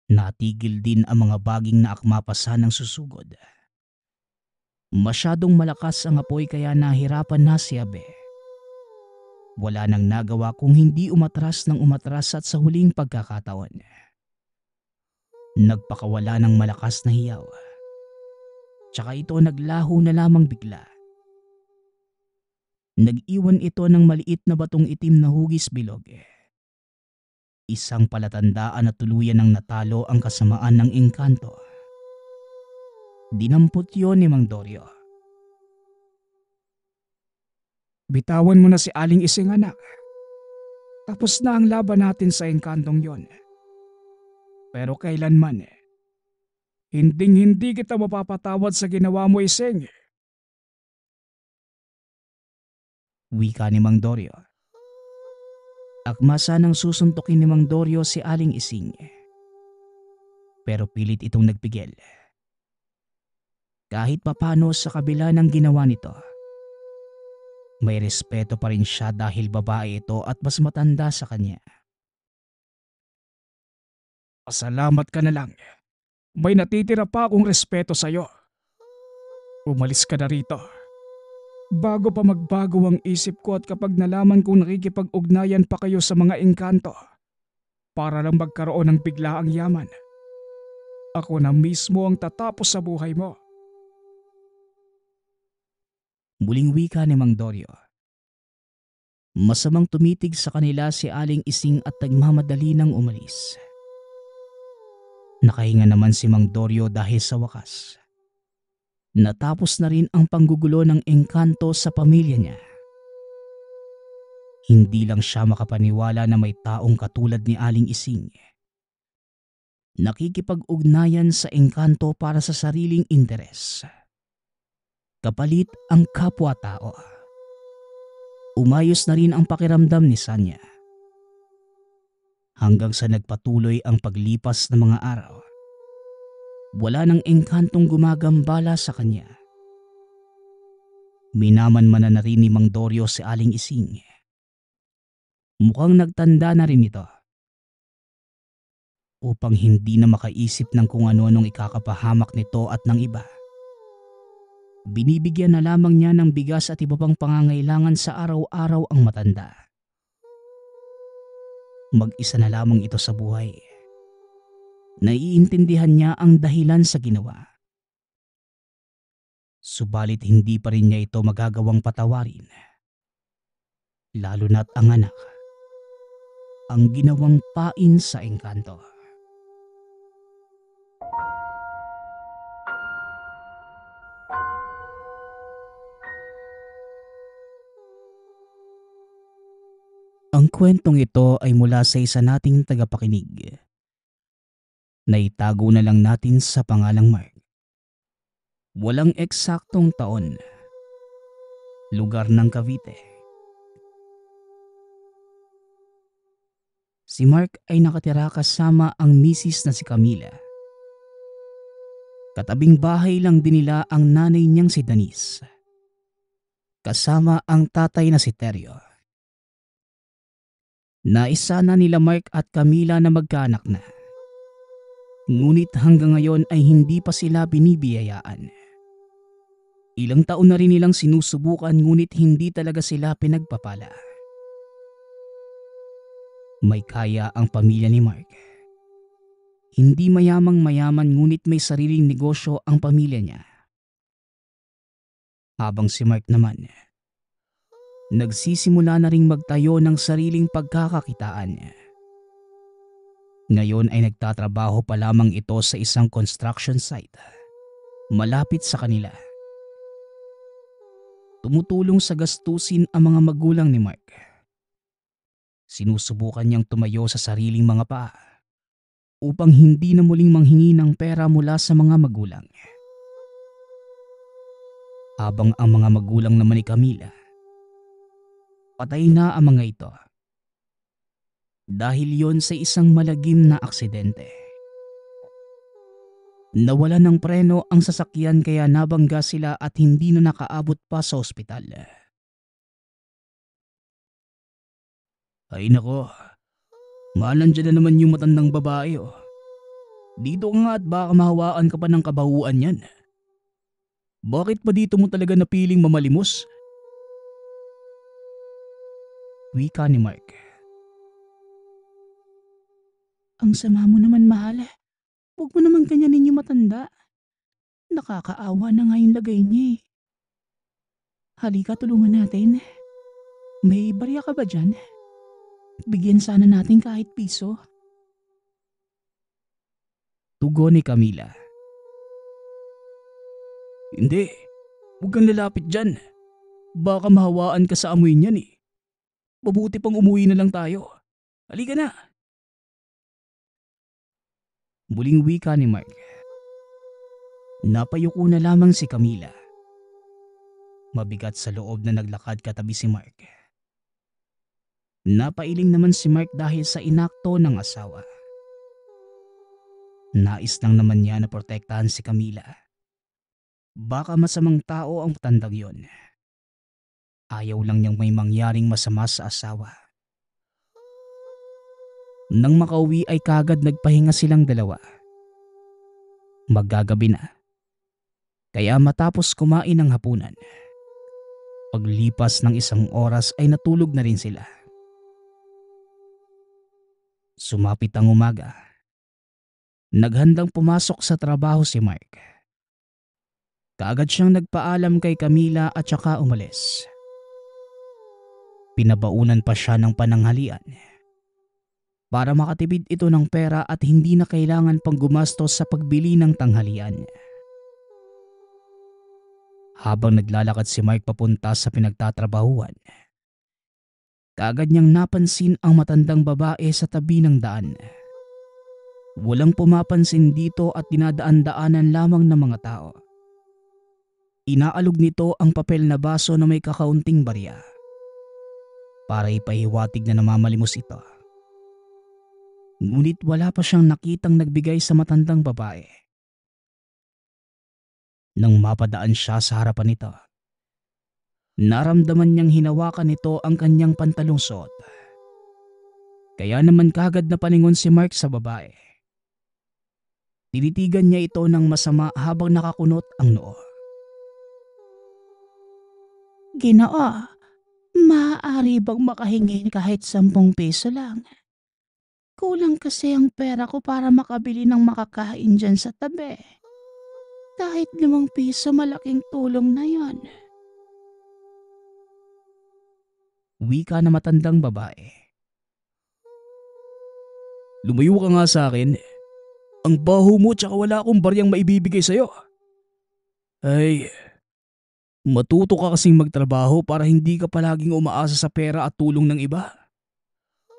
A: Natigil din ang mga baging na akma pa sanang susugod. Masyadong malakas ang apoy kaya nahirapan na si Abe. Wala nang nagawa kung hindi umatras ng umatras at sa huling pagkakataon, nagpakawala ng malakas na hiyaw. Tsaka ito naglaho na lamang bigla. Nag-iwan ito ng maliit na batong itim na hugis bilog. Isang palatandaan na tuluyan ng natalo ang kasamaan ng engkanto. Dinampot yon ni Mang Dorio.
C: Bitawan mo na si Aling Ising, anak. Tapos na ang laban natin sa engkantong yon. Pero kailanman, hinding-hindi kita mapapatawad sa ginawa mo, Ising.
A: Wika ni Mang Dorio. Akma sanang susuntukin ni Mang Dorio si Aling Ising. Pero pilit itong nagpigil. Kahit papano sa kabila ng ginawa nito, may respeto pa rin siya dahil babae ito at mas matanda sa kanya.
C: Pasalamat ka na lang. May natitira pa akong respeto sa'yo. Umalis ka na rito. Bago pa magbago ang isip ko at kapag nalaman kong nakikipag-ugnayan pa kayo sa mga engkanto para lang magkaroon ng biglaang yaman, ako na mismo ang tatapos sa buhay mo.
A: Muling wika ni Mang Dorio. Masamang tumitig sa kanila si Aling Ising at nagmamadali ng umalis. Nakahinga naman si Mang Dorio dahil sa wakas natapos na rin ang panggugulo ng engkanto sa pamilya niya. Hindi lang siya makapaniwala na may taong katulad ni Aling Ising. Nakikipag-ugnayan sa engkanto para sa sariling interes. Kapalit ang kapwa-tao. Umayos na rin ang pakiramdam ni Sanya. Hanggang sa nagpatuloy ang paglipas ng mga araw. Wala nang engkantong gumagambala sa kanya. Minamanmanan na rin ni Mang Dorio si Aling Ising. Mukhang nagtanda na rin ito. Upang hindi na makaisip ng kung ano-anong ikakapahamak nito at ng iba. Binibigyan na lamang niya ng bigas at iba pang pangangailangan sa araw-araw ang matanda. Mag-isa na lamang ito sa buhay. Naiintindihan niya ang dahilan sa ginawa. Subalit hindi pa rin niya ito magagawang patawarin. Lalo na't ang anak, ang ginawang pain sa engkanto. Ang kwentong ito ay mula sa isa nating tagapakinig. Naitago na lang natin sa pangalang Mark. Walang eksaktong taon. Lugar ng Cavite. Si Mark ay nakatira kasama ang misis na si Camila. Katabing bahay lang din nila ang nanay niyang si Denise. Kasama ang tatay na si Terrio. Naisa na nila Mark at Camila na magkaanak na. Ngunit hanggang ngayon ay hindi pa sila binibiyayaan. Ilang taon na rin nilang sinusubukan ngunit hindi talaga sila pinagpapala. May kaya ang pamilya ni Mark. Hindi mayamang mayaman ngunit may sariling negosyo ang pamilya niya. Habang si Mark naman, nagsisimula na ring magtayo ng sariling pagkakakitaan. Ngayon ay nagtatrabaho pa lamang ito sa isang construction site. Malapit sa kanila. Tumutulong sa gastusin ang mga magulang ni Mark. Sinusubukan niyang tumayo sa sariling mga paa upang hindi na muling manghingi ng pera mula sa mga magulang. Habang ang mga magulang naman ni Camila, patay na ang mga ito. Dahil yon sa isang malagim na aksidente. Nawala ng preno ang sasakyan kaya nabangga sila at hindi na nakaabot pa sa ospital. Ay nako, malandyan na naman yung matandang babae oh. Dito ka nga at baka mahawaan ka pa ng kabahuan yan. Bakit pa dito mo talaga napiling mamalimos? Wika ni Mark.
B: Ang sama mo naman, mahal. Huwag mo naman ganyanin yung matanda. Nakakaawa na nga yung lagay niya eh. Halika, tulungan natin. May barya ka ba dyan? Bigyan sana natin kahit piso.
A: Tugon ni Camila. Hindi, huwag kang lalapit dyan. Baka mahawaan ka sa amoy niyan eh. Mabuti pang umuwi na lang tayo. Halika na. Muling wika ni Mark. Napayuko na lamang si Camila. Mabigat sa loob na naglakad katabi si Mark. Napailing naman si Mark dahil sa inakto ng asawa. Nais lang naman niya na protektahan si Camila. Baka masamang tao ang tandang yon. Ayaw lang niyang may mangyaring masama sa asawa. Nang makauwi ay kagad nagpahinga silang dalawa. Maggagabi na. Kaya matapos kumain ng hapunan, paglipas ng isang oras ay natulog na rin sila. Sumapit ang umaga. Naghandang pumasok sa trabaho si Mark. Kaagad siyang nagpaalam kay Camila at saka umalis. Pinabaunan pa siya ng pananghalian para makatipid ito ng pera at hindi na kailangan pang gumastos sa pagbili ng tanghalian. Habang naglalakad si Mark papunta sa pinagtatrabahuan, Kaagad niyang napansin ang matandang babae sa tabi ng daan. Walang pumapansin dito at dinadaan-daanan lamang ng mga tao. Inaalog nito ang papel na baso na may kakaunting barya para ipahiwatig na namamalimos ito. Ngunit wala pa siyang nakitang nagbigay sa matandang babae. Nang mapadaan siya sa harapan nito, naramdaman niyang hinawakan nito ang kanyang pantalong suot. Kaya naman kagad na palingon si Mark sa babae. Tinitigan niya ito ng masama habang nakakunot ang noo.
B: Ginoo, maaari bang makahingi kahit 10 piso lang? Kulang kasi ang pera ko para makabili ng makakain dyan sa tabi. Kahit 5 piso, malaking tulong na yon.
A: Wika na matandang babae. Lumayo ka nga sa akin. Ang baho mo tsaka wala akong baryang maibibigay sa'yo. Ay, matuto ka kasing magtrabaho para hindi ka palaging umaasa sa pera at tulong ng iba.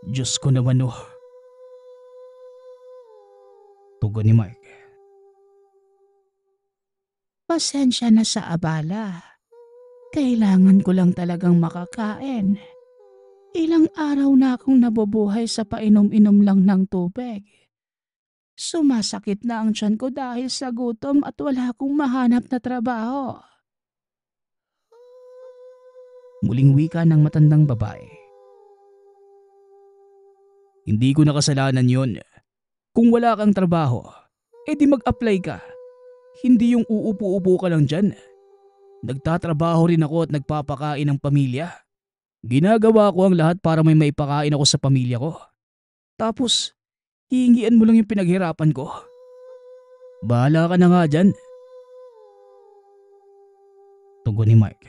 A: Diyos ko naman oh. Tugon ni Mark.
B: Pasensya na sa abala. Kailangan ko lang talagang makakain. Ilang araw na akong nabubuhay sa painom-inom lang ng tubig. Sumasakit na ang tiyan ko dahil sa gutom at wala akong mahanap na trabaho.
A: Muling wika ng matandang babae. Hindi ko nakasalanan yon. Kung wala kang trabaho, edi mag-apply ka. Hindi yung uupo-upo ka lang dyan. Nagtatrabaho rin ako at nagpapakain ng pamilya. Ginagawa ko ang lahat para may maipakain ako sa pamilya ko. Tapos, hihingian mo lang yung pinaghirapan ko. Bahala ka na nga dyan. Tugon ni Mark.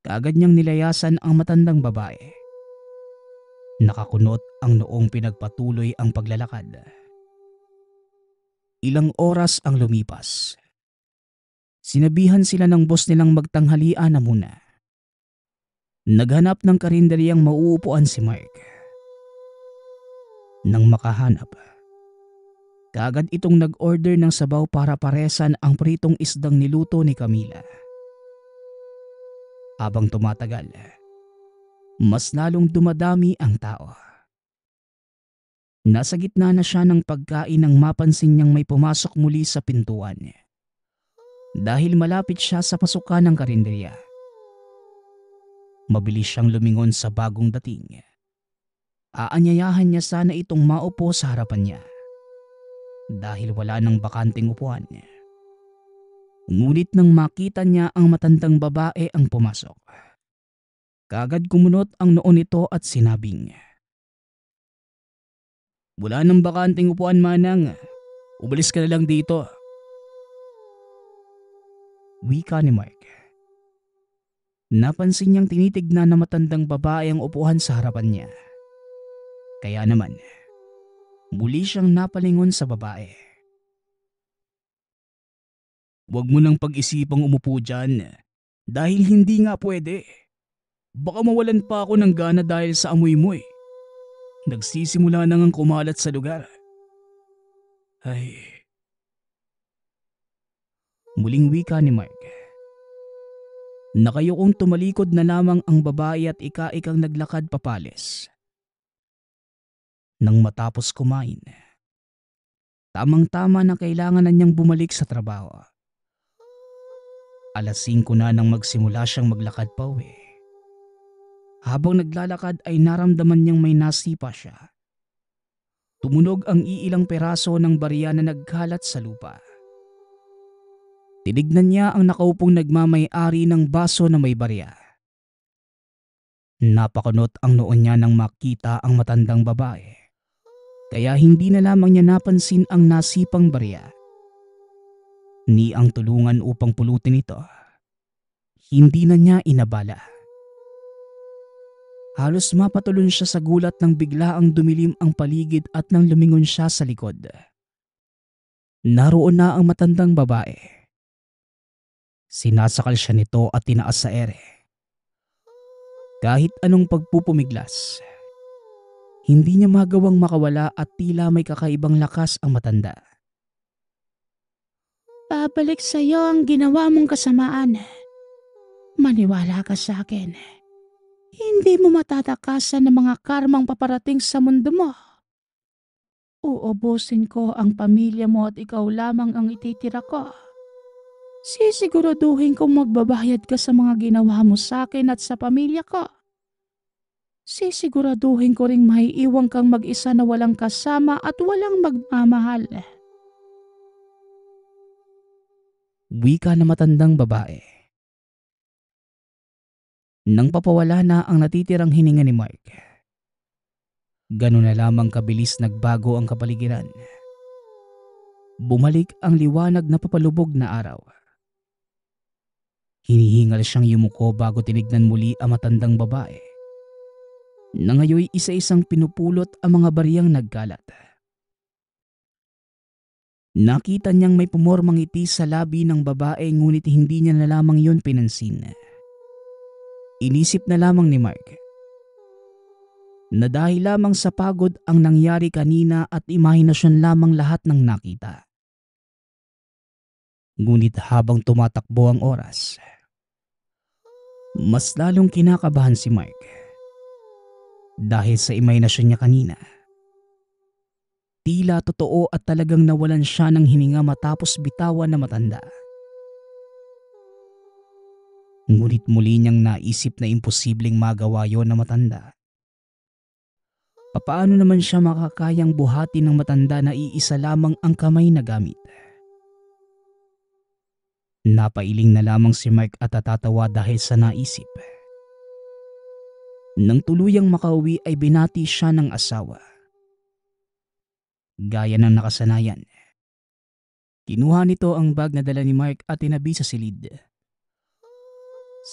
A: Kaagad niyang nilayasan ang matandang babae. Nakakunot ang noong pinagpatuloy ang paglalakad. Ilang oras ang lumipas. Sinabihan sila ng boss nilang magtanghalian na muna. Naghanap ng karinderyang mauupuan si Mark. Nang makahanap, kaagad itong nag-order ng sabaw para paresan ang pritong isdang niluto ni Camila. Habang tumatagal, mas lalong dumadami ang tao. Nasa gitna na siya ng pagkain nang mapansin niyang may pumasok muli sa pintuan. Dahil malapit siya sa pasukan ng karinderya. Mabilis siyang lumingon sa bagong dating. Aanyayahan niya sana itong maupo sa harapan niya. Dahil wala nang bakanting upuan. Ngunit nang makita niya ang matandang babae ang pumasok, kaagad kumunot ang noo nito at sinabing, "Wala nang bakanting upuan, manang. Umalis ka na lang dito." Wika ni Mark. Napansin niyang tinitignan na matandang babae ang upuan sa harapan niya. Kaya naman, muli siyang napalingon sa babae. "Huwag mo nang pag-isipang umupo dyan dahil hindi nga pwede. Baka mawalan pa ako ng gana dahil sa amoy mo eh. Nagsisimula na ngang kumalat sa lugar." Ay. Muling wika ni Mark. Nakayukong tumalikod na lamang ang babae at ika-ikang naglakad papalis. Nang matapos kumain, tamang-tama na kailangan na niyang bumalik sa trabaho. 5:00 na nang magsimula siyang maglakad pa uwi. Habang naglalakad ay naramdaman niyang may nasipa siya. Tumunog ang iilang peraso ng barya na nagkalat sa lupa. Tinignan niya ang nakaupong nagmamay-ari ng baso na may barya. Napakunot ang noo niya nang makita ang matandang babae. Kaya hindi na lamang niya napansin ang nasipang barya. Ni ang tulungan upang pulutin ito. Hindi na niya inabala. Halos mapatulon siya sa gulat nang biglaang dumilim ang paligid at nang lumingon siya sa likod. Naroon na ang matandang babae. Sinasakal siya nito at tinaas sa ere. Kahit anong pagpupumiglas, hindi niya magawang makawala at tila may kakaibang lakas ang matanda.
B: Babalik sa iyo ang ginawa mong kasamaan. Maniwala ka sa akin. Hindi mo matatakasan ng mga karmang paparating sa mundo mo. Uubusin ko ang pamilya mo at ikaw lamang ang ititira ko. Sisiguraduhin kong magbabayad ka sa mga ginawa mo sa akin at sa pamilya ko. Sisiguraduhin ko ring maiiwan kang mag-isa na walang kasama at walang magmamahal.
A: Wika na matandang babae. Nang papawala na ang natitirang hininga ni Mark, gano'n na lamang kabilis nagbago ang kapaligiran. Bumalik ang liwanag na papalubog na araw. Hinihingal siyang yumuko bago tinignan muli ang matandang babae, na ngayoy isa-isang pinupulot ang mga bariyang nagkalat. Nakita niyang may pumormang ngiti sa labi ng babae ngunit hindi niya na lamang yun pinansin. Inisip na lamang ni Mark na dahil lamang sa pagod ang nangyari kanina at imahinasyon lamang lahat ng nakita. Ngunit habang tumatakbo ang oras, mas lalong kinakabahan si Mark dahil sa imahinasyon niya kanina. Tila totoo at talagang nawalan siya ng hininga matapos bitawan na matanda. Ngunit muli niyang naisip na imposibleng magawa yon na matanda. Papaano naman siya makakayang buhati ng matanda na iisa lamang ang kamay na gamit? Napailing na lamang si Mark at natatawa dahil sa naisip. Nang tuluyang makauwi ay binati siya ng asawa. Gaya ng nakasanayan, kinuha nito ang bag na dala ni Mark at tinabi sa silid.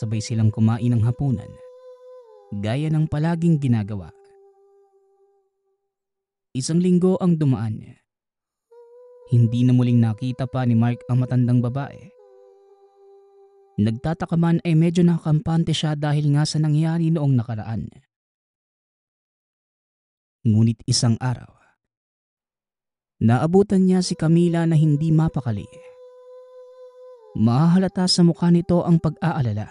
A: Sabay silang kumain ng hapunan, gaya ng palaging ginagawa. Isang linggo ang dumaan. Hindi na muling nakita pa ni Mark ang matandang babae. Nagtataka man ay medyo nakakampante siya dahil nga sa nangyari noong nakaraan. Ngunit isang araw, naabutan niya si Camila na hindi mapakali. Mahahalata sa mukha nito ang pag-aalala.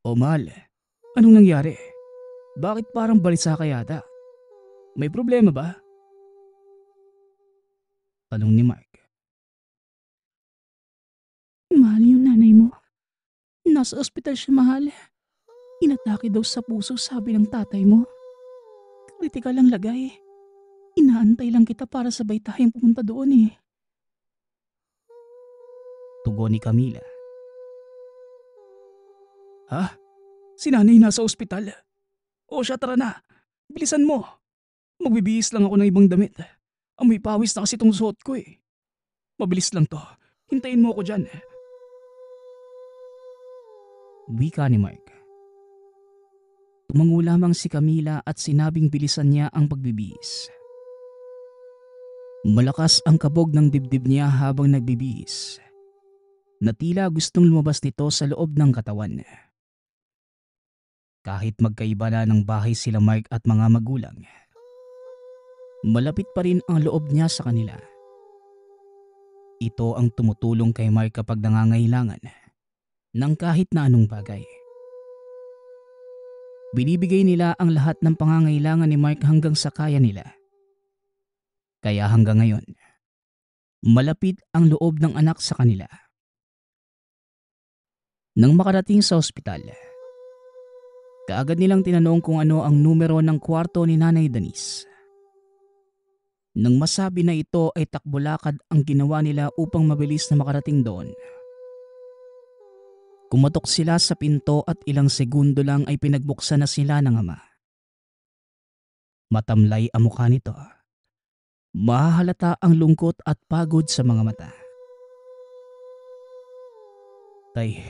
A: "O mahal, anong nangyari? Bakit parang balisa ka yata? May problema ba?" Tanong ni Mark.
B: Mahal yung nanay mo. Nasa ospital siya, mahal. Inatake daw sa puso, sabi ng tatay mo. Kritikal ang lagay. Inaantay lang kita para sabay tayong pumunta doon eh.
A: Tugon ni Camila.
C: Ha? Si nanay nasa ospital? O siya, tara na. Bilisan mo. Magbibihis lang ako ng ibang damit. Amoy pawis na kasi itong suot ko eh. Mabilis lang to. Hintayin mo ako dyan.
A: Wika ni Mark. Tumango lamang si Camila at sinabing bilisan niya ang pagbibihis. Malakas ang kabog ng dibdib niya habang nagbibihis, na tila gustong lumabas nito sa loob ng katawan. Kahit magkaiba na ng bahay sila Mark at mga magulang, malapit pa rin ang loob niya sa kanila. Ito ang tumutulong kay Mark kapag nangangailangan ng kahit na anong bagay. Binibigay nila ang lahat ng pangangailangan ni Mark hanggang sa kaya nila. Kaya hanggang ngayon, malapit ang loob ng anak sa kanila. Nang makarating sa ospital, kaagad nilang tinanong kung ano ang numero ng kwarto ni Nanay Denise. Nang masabi na ito ay takbo-lakad ang ginawa nila upang mabilis na makarating doon. Kumatok sila sa pinto at ilang segundo lang ay pinagbuksan na sila ng ama. Matamlay ang mukha nito. Mahahalata ang lungkot at pagod sa mga mata.
C: Tay,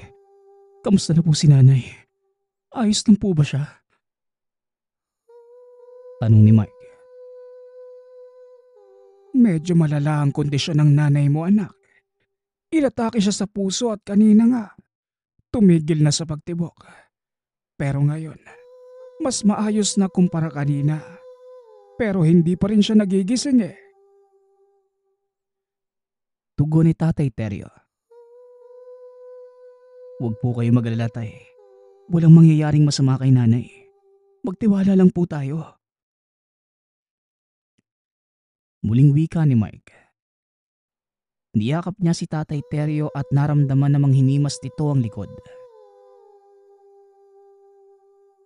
C: kamusta na po si nanay? Ayos lang po ba siya?
A: Tanong ni Mark.
C: Medyo malala ang kondisyon ng nanay mo, anak. Inatake siya sa puso at kanina nga, tumigil na sa pagtibok. Pero ngayon, mas maayos na kumpara kanina. Pero hindi pa rin siya nagigising eh.
A: Tugon ni Tatay Teryo. Huwag po kayo mag-alala, tay. Walang mangyayaring masama kay nanay. Magtiwala lang po tayo. Muling wika ni Mike. Niyakap niya si Tatay Teryo at naramdaman namang hinimas nito ang likod.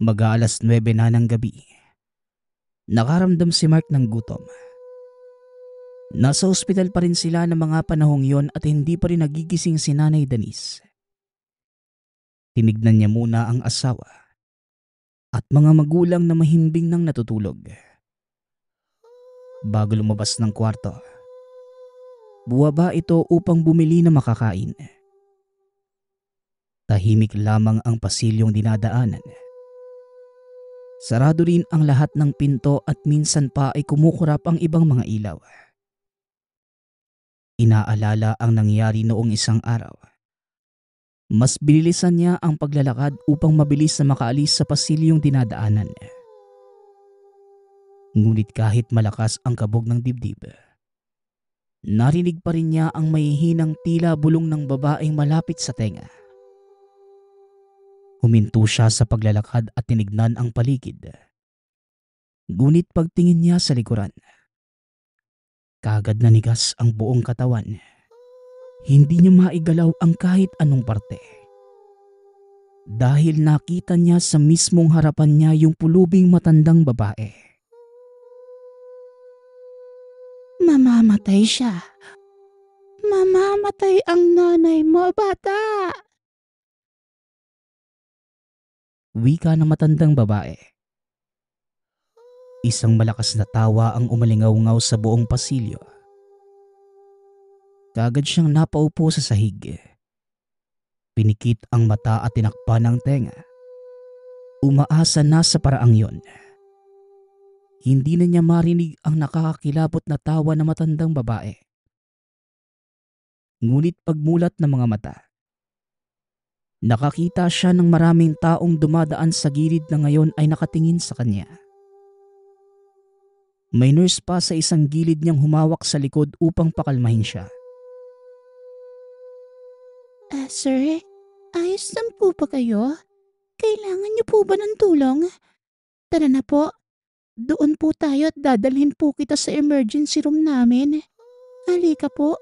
A: Mag-aalas 9 na ng gabi. Nakaramdam si Mark ng gutom. Nasa ospital pa rin sila ng mga panahong yon at hindi pa rin nagigising si Nanay Denise. Tinignan niya muna ang asawa at mga magulang na mahimbing nang natutulog. Bago lumabas ng kwarto, buwaba ito upang bumili na makakain. Tahimik lamang ang pasilyong dinadaanan. Sarado rin ang lahat ng pinto at minsan pa ay kumukurap ang ibang mga ilaw. Inaalala ang nangyari noong isang araw. Mas binilisan niya ang paglalakad upang mabilis na makaalis sa pasilyong dinadaanan. Ngunit kahit malakas ang kabog ng dibdib, narinig pa rin niya ang mahihinang tila bulong ng babaeng malapit sa tenga. Huminto siya sa paglalakad at tinignan ang paligid. Ngunit pagtingin niya sa likuran, kaagad nanigas ang buong katawan. Hindi niya maigalaw ang kahit anong parte. Dahil nakita niya sa mismong harapan niya yung pulubing matandang babae.
B: Mamamatay siya. Mamamatay ang nanay mo, bata.
A: Wika ng matandang babae. Isang malakas na tawa ang umalingaw-ngaw sa buong pasilyo. Kaagad siyang napaupo sa sahig. Pinikit ang mata at tinakpan ang tenga. Umaasa na sa paraang yon. Hindi na niya marinig ang nakakakilabot na tawa ng matandang babae. Ngunit pagmulat ng mga mata, nakakita siya ng maraming taong dumadaan sa gilid na ngayon ay nakatingin sa kanya. May nurse pa sa isang gilid niyang humawak sa likod upang pakalmahin siya.
B: Sir, ayos lang po ba kayo? Kailangan niyo po ba ng tulong? Tara na po. Doon po tayo at dadalhin po kita sa emergency room namin. Halika po.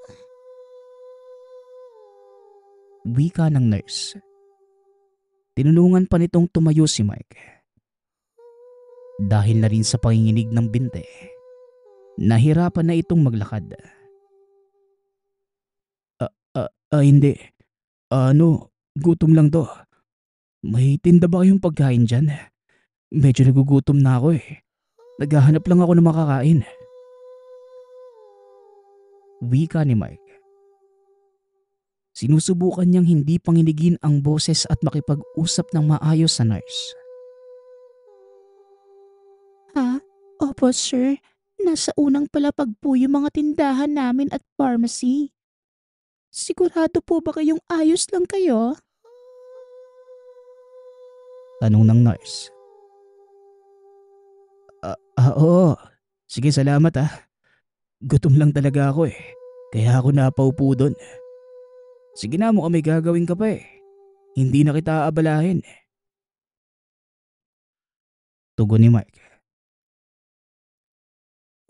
A: Wika ng nurse. Tinulungan pa nitong tumayo si Mike. Dahil na rin sa panginginig ng binte, nahirapan na itong maglakad. Hindi. Gutom lang to. May tinda ba kayong pagkain dyan? Medyo nagugutom na ako eh. Naghahanap lang ako ng makakain. Wika ni Mike. Sinusubukan niyang hindi panginigin ang boses at makipag-usap ng maayos sa nurse.
B: Opo, sir. Nasa unang palapag po yung mga tindahan namin at pharmacy. Sigurado po ba kayong ayos lang kayo?
A: Tanong ng nurse. Oo. Sige, salamat ah. Gutom lang talaga ako eh. Kaya ako napaupo doon. Sige na, mukhang may gagawin ka pa eh. Hindi na kita aabalahin. Tugon ni Mike.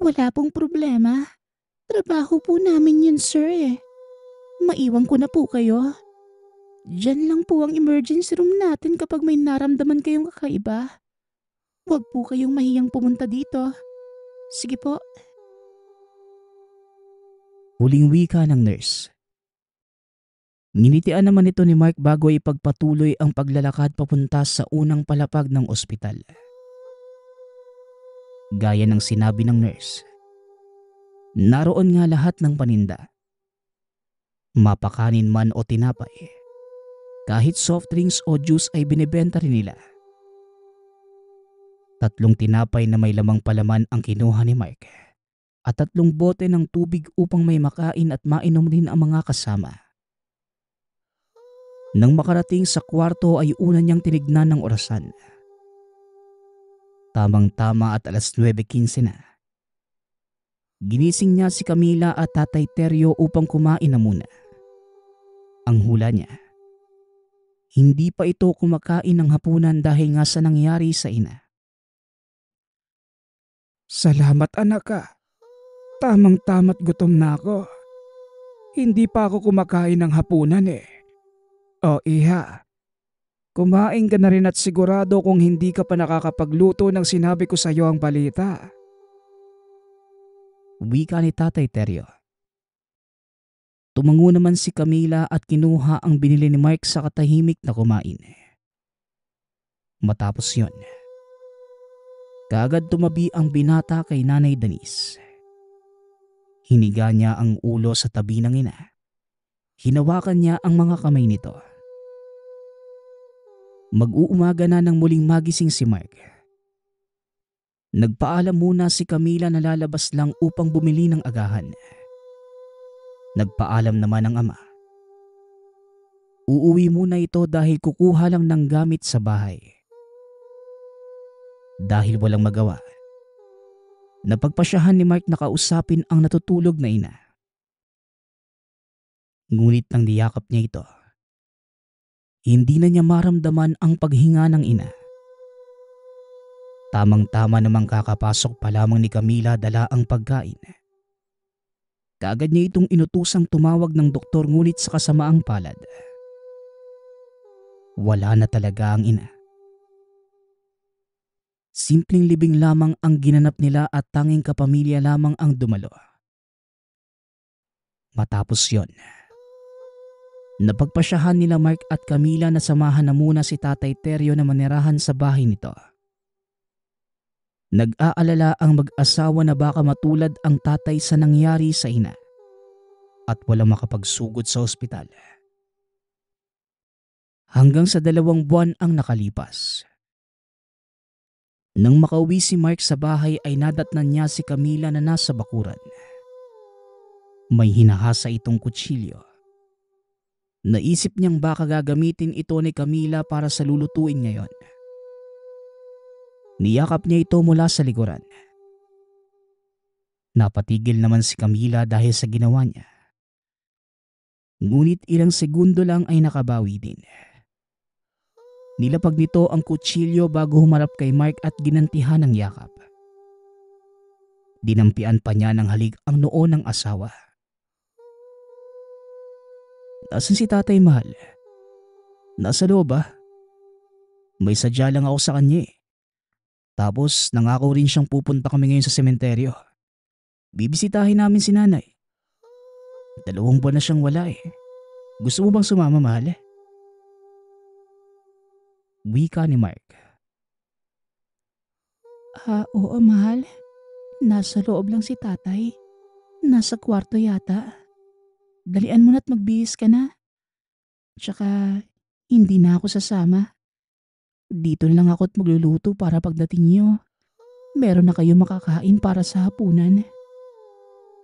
B: Wala pong problema. Trabaho po namin yun, sir eh. Maiwan ko na po kayo. Diyan lang po ang emergency room natin kapag may naramdaman kayong kakaiba. Huwag po kayong mahiyang pumunta dito. Sige po.
A: Huling wika ng nurse. Nginitian naman ito ni Mark bago ipagpatuloy ang paglalakad papunta sa unang palapag ng ospital. Gaya ng sinabi ng nurse, naroon nga lahat ng paninda. Mapakanin man o tinapay, kahit soft drinks o juice ay binibenta rin nila. 3 tinapay na may lamang palaman ang kinuha ni Mark at 3 bote ng tubig upang may makain at mainom rin ang mga kasama. Nang makarating sa kwarto ay una niyang tinignan ng orasan. Tamang-tama at alas 9:15 na. Ginising niya si Camila at Tatay Teryo upang kumain na muna. Ang hula niya, hindi pa ito kumakain ng hapunan dahil nga sa nangyari sa ina.
C: Salamat anak ka. Tamang-tama't gutom na ako. Hindi pa ako kumakain ng hapunan eh. O iha, kumain ka na rin at sigurado kung hindi ka pa nakakapagluto ng sinabi ko sa iyo ang balita.
A: Wika ni Tatay Teryo. Tumango naman si Camila at kinuha ang binili ni Mark sa katahimik na kumain. Matapos yon, kaagad tumabi ang binata kay Nanay Denise. Hiniga niya ang ulo sa tabi ng ina. Hinawakan niya ang mga kamay nito. Mag-uumaga na nang muling magising si Mark. Nagpaalam muna si Camila na lalabas lang upang bumili ng agahan. Nagpaalam naman ang ama. Uuwi muna ito dahil kukuha lang ng gamit sa bahay. Dahil walang magawa, napagpasyahan ni Mark na kausapin ang natutulog na ina. Ngunit nang niyakap niya ito, hindi na niya maramdaman ang paghinga ng ina. Tamang-tama namang kakapasok pa lamang ni Camila dala ang pagkain. Kaagad niya itong inutusang tumawag ng doktor ngunit sa kasamaang palad, wala na talaga ang ina. Simpleng libing lamang ang ginanap nila at tanging kapamilya lamang ang dumalo. Matapos yon, napagpasyahan nila Mark at Camila na samahan na muna si Tatay Teryo na manirahan sa bahay nito. Nag-aalala ang mag-asawa na baka matulad ang tatay sa nangyari sa ina at walang makapagsugod sa ospital. Hanggang sa 2 buwan ang nakalipas. Nang makauwi si Mark sa bahay ay nadatnan niya si Camila na nasa bakuran. May hinahasa itong kutsilyo. Naisip niyang baka gagamitin ito ni Camila para sa lulutuin ngayon. Niyakap niya ito mula sa likuran. Napatigil naman si Camila dahil sa ginawa niya. Ngunit ilang segundo lang ay nakabawi din. Nilapag nito ang kutsilyo bago humarap kay Mark at ginantihan ng yakap. Dinampian pa niya ng halik ang noo ng asawa. Nasaan si Tatay Mahal? Nasa loob ba? May sadya lang ako sa kanya eh. Tapos nangako rin siyang pupunta kami ngayon sa sementeryo. Bibisitahin namin si nanay. 2 buwan na siyang wala eh. Gusto mo bang sumama, mahal? Wika ni Mark.
B: Oo mahal. Nasa loob lang si tatay. Nasa kwarto yata. Dalian mo na't magbihis ka na. Tsaka hindi na ako sasama. Dito lang ako't magluluto para pagdating niyo, meron na kayo makakain para sa hapunan.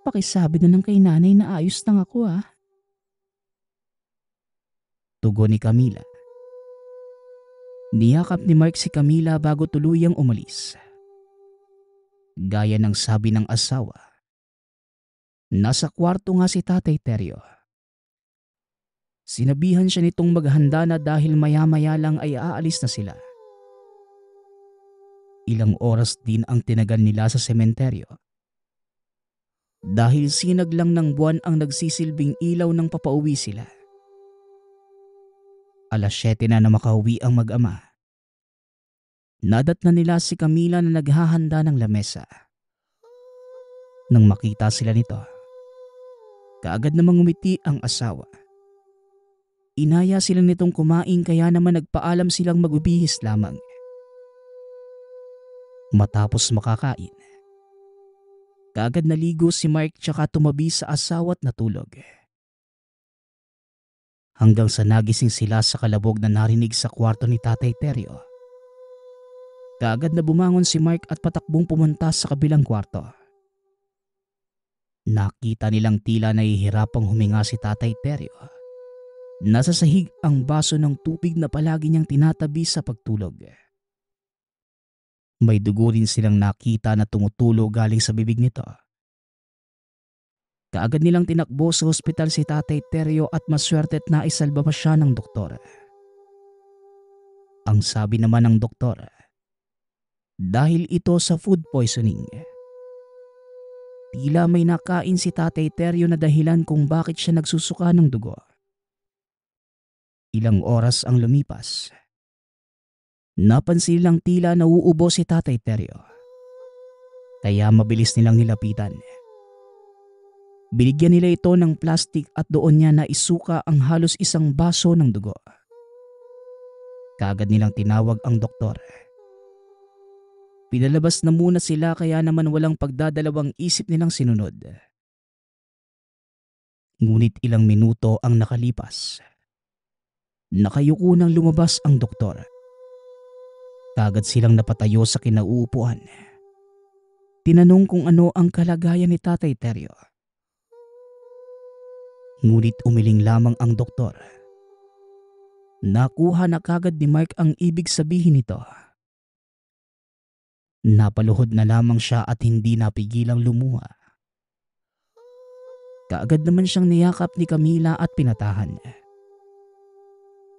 B: Pakisabi na lang kay nanay na ayos lang ako ah.
A: Tugon ni Camila. Niyakap ni Mark si Camila bago tuluyang umalis. Gaya ng sabi ng asawa, nasa kwarto nga si Tatay Teryo. Sinabihan siya nitong maghanda na dahil maya-maya lang ay aalis na sila. Ilang oras din ang tinagal nila sa sementeryo. Dahil sinag lang ng buwan ang nagsisilbing ilaw nang papauwi sila. 7:00 na makauwi ang mag-ama. Nadatnan nila si Camila na naghahanda ng lamesa. Nang makita sila nito, kaagad namang ngumiti ang asawa. Inaya sila nitong kumain kaya naman nagpaalam silang magbibihis lamang. Matapos makakain, kaagad naligo si Mark tsaka tumabi sa asawa at natulog. Hanggang sa nagising sila sa kalabog na narinig sa kwarto ni Tatay Teryo. Kaagad na bumangon si Mark at patakbong pumunta sa kabilang kwarto. Nakita nilang tila nahihirapang huminga si Tatay Teryo. Nasa sahig ang baso ng tubig na palagi niyang tinatabi sa pagtulog. May dugo rin silang nakita na tumutulo galing sa bibig nito. Kaagad nilang tinakbo sa ospital si Tatay Teryo at maswerte't naisalba pa siya ng doktor. Ang sabi naman ng doktor, dahil ito sa food poisoning. Tila may nakain si Tatay Teryo na dahilan kung bakit siya nagsusuka ng dugo. Ilang oras ang lumipas. Napansin lang tila nauubo si Tatay Teryo. Kaya mabilis nilang nilapitan. Binigyan nila ito ng plastik at doon niya naisuka ang halos isang baso ng dugo. Kaagad nilang tinawag ang doktor. Pinalabas na muna sila kaya naman walang pagdadalawang isip nilang sinunod. Ngunit ilang minuto ang nakalipas. Nakayuko nang lumabas ang doktor. Kaagad silang napatayo sa kinauupuan. Tinanong kung ano ang kalagayan ni Tatay Teryo. Ngunit umiling lamang ang doktor. Nakuha na kagad ni Mark ang ibig sabihin nito. Napaluhod na lamang siya at hindi napigilang lumuha. Kaagad naman siyang niyakap ni Camila at pinatahan.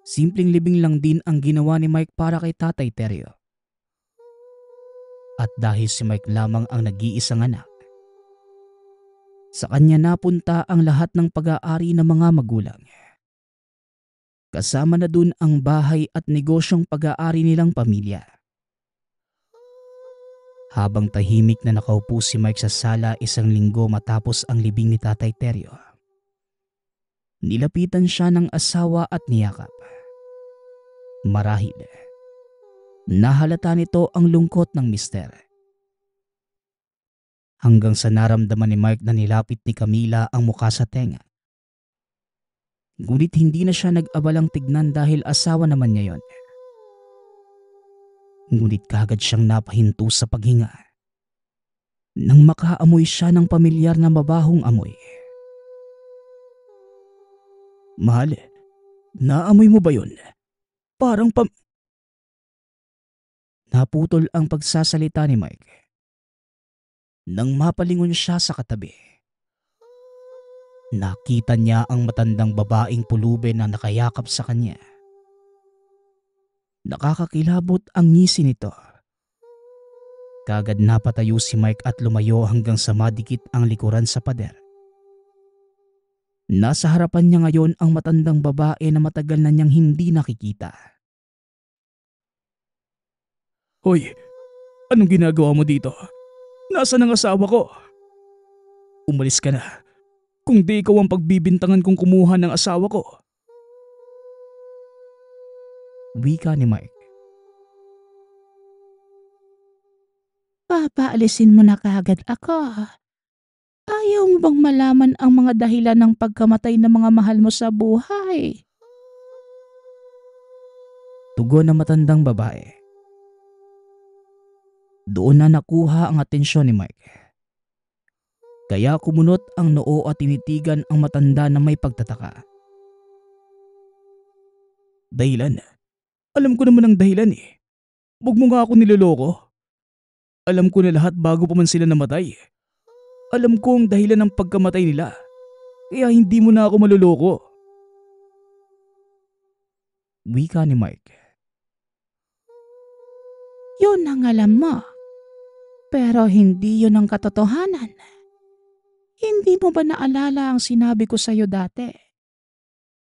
A: Simpleng libing lang din ang ginawa ni Mike para kay Tatay Teryo. At dahil si Mike lamang ang nag-iisang anak, sa kanya napunta ang lahat ng pag-aari ng mga magulang. Kasama na dun ang bahay at negosyong pag-aari nilang pamilya. Habang tahimik na nakaupo si Mike sa sala isang linggo matapos ang libing ni Tatay Teryo, nilapitan siya ng asawa at niyakap. Marahil, nahalata nito ang lungkot ng mister. Hanggang sa naramdaman ni Mark na nilapit ni Camila ang mukha sa tenga. Ngunit hindi na siya nag-abalang tignan dahil asawa naman niya yon. Ngunit kagad siyang napahinto sa paghinga nang makaamoy siya ng pamilyar na mabahong amoy. Mahal, naamoy mo ba yun? Parang Naputol ang pagsasalita ni Mike nang mapalingon siya sa katabi. Nakita niya ang matandang babaeng pulubi na nakayakap sa kanya. Nakakakilabot ang ngisi nito. Kagad napatayo si Mike at lumayo hanggang sa madikit ang likuran sa pader. Nasa harapan niya ngayon ang matandang babae na matagal na niyang hindi nakikita.
C: Hoy, anong ginagawa mo dito? Nasaan ang asawa ko? Umalis ka na. Kung di ikaw ang pagbibintangan kong kumuha ng asawa ko.
A: Wika ni Mike.
B: Papaalisin mo na kaagad ako. Ayaw mo bang malaman ang mga dahilan ng pagkamatay ng mga mahal mo sa buhay?
A: Tugon ng matandang babae. Doon na nakuha ang atensyon ni Mike. Kaya kumunot ang noo at tinitigan ang matanda na may pagtataka.
C: Dahilan? Alam ko naman ang dahilan eh. Huwag mo nga ako niloloko. Alam ko na lahat bago pa man sila namatay. Alam ko ang dahilan ng pagkamatay nila. Kaya hindi mo na ako maloloko.
A: Wika ni Mike.
B: Yun ang alam mo. Pero hindi yun ang katotohanan. Hindi mo ba naalala ang sinabi ko sa'yo dati?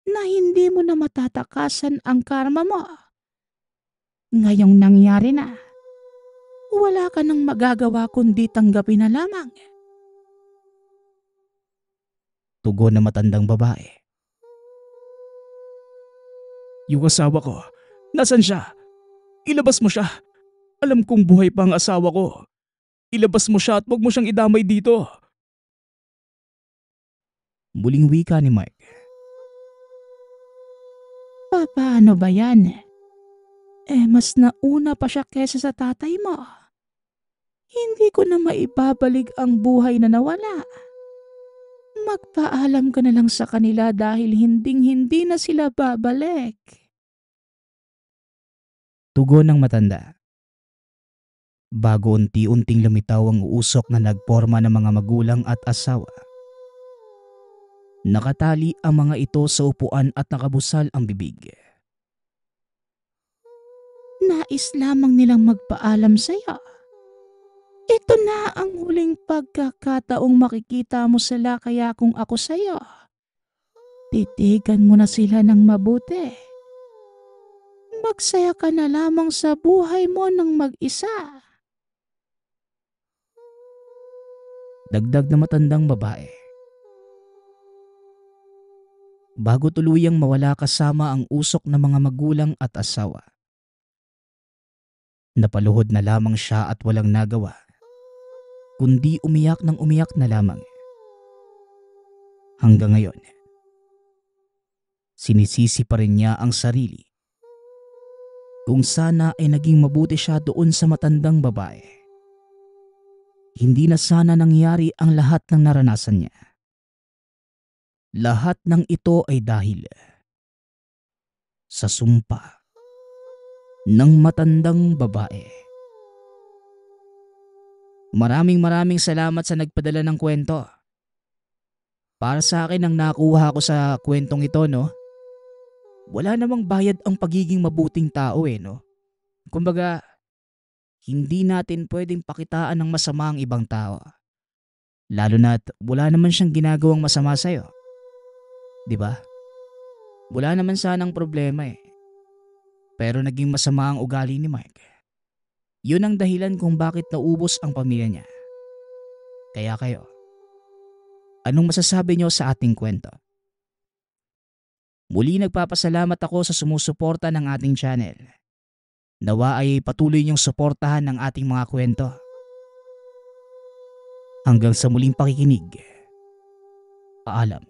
B: Na hindi mo na matatakasan ang karma mo. Ngayong nangyari na, wala ka nang magagawa kundi tanggapin na lamang.
A: Tugon ng matandang babae.
C: Yung asawa ko, nasan siya? Ilabas mo siya. Alam kong buhay pa ang asawa ko. Ilabas mo siya at huwag mo siyang idamay dito.
A: Muling wika ni Mike.
B: Paano ba yan? Mas nauna pa siya kesa sa tatay mo. Hindi ko na maibabalik ang buhay na nawala. Magpaalam ka na lang sa kanila dahil hinding-hindi na sila babalik.
A: Tugon ng matanda. Bago unti-unting lumitaw ang usok na nagporma ng mga magulang at asawa. Nakatali ang mga ito sa upuan at nakabusal ang bibig.
B: Nais lamang nilang magpaalam sa'yo. Ito na ang huling pagkakataong makikita mo sila kaya kung ako sa'yo, titigan mo na sila ng mabuti. Magsaya ka na lamang sa buhay mo ng mag-isa.
A: Dagdag na matandang babae. Bago tuluyang mawala kasama ang usok ng mga magulang at asawa. Napaluhod na lamang siya at walang nagawa, kundi umiyak ng umiyak na lamang. Hanggang ngayon, sinisisi pa rin niya ang sarili. Kung sana ay naging mabuti siya doon sa matandang babae. Hindi na sana nangyari ang lahat ng naranasan niya. Lahat ng ito ay dahil sa sumpa ng matandang babae. Maraming salamat sa nagpadala ng kwento. Para sa akin ang nakuha ko sa kwentong ito, no? Wala namang bayad ang pagiging mabuting tao no? Kumbaga, hindi natin pwedeng pakitaan ng masama ang ibang tao. Lalo na't wala naman siyang ginagawang masama sa'yo. Diba? Wala naman sanang problema Pero naging masama ang ugali ni Mike. Yun ang dahilan kung bakit naubos ang pamilya niya. Kaya kayo, anong masasabi niyo sa ating kwento? Muli nagpapasalamat ako sa sumusuporta ng ating channel. Nawa ay patuloy niyong suportahan ng ating mga kwento. Hanggang sa muling pakikinig. Paalam.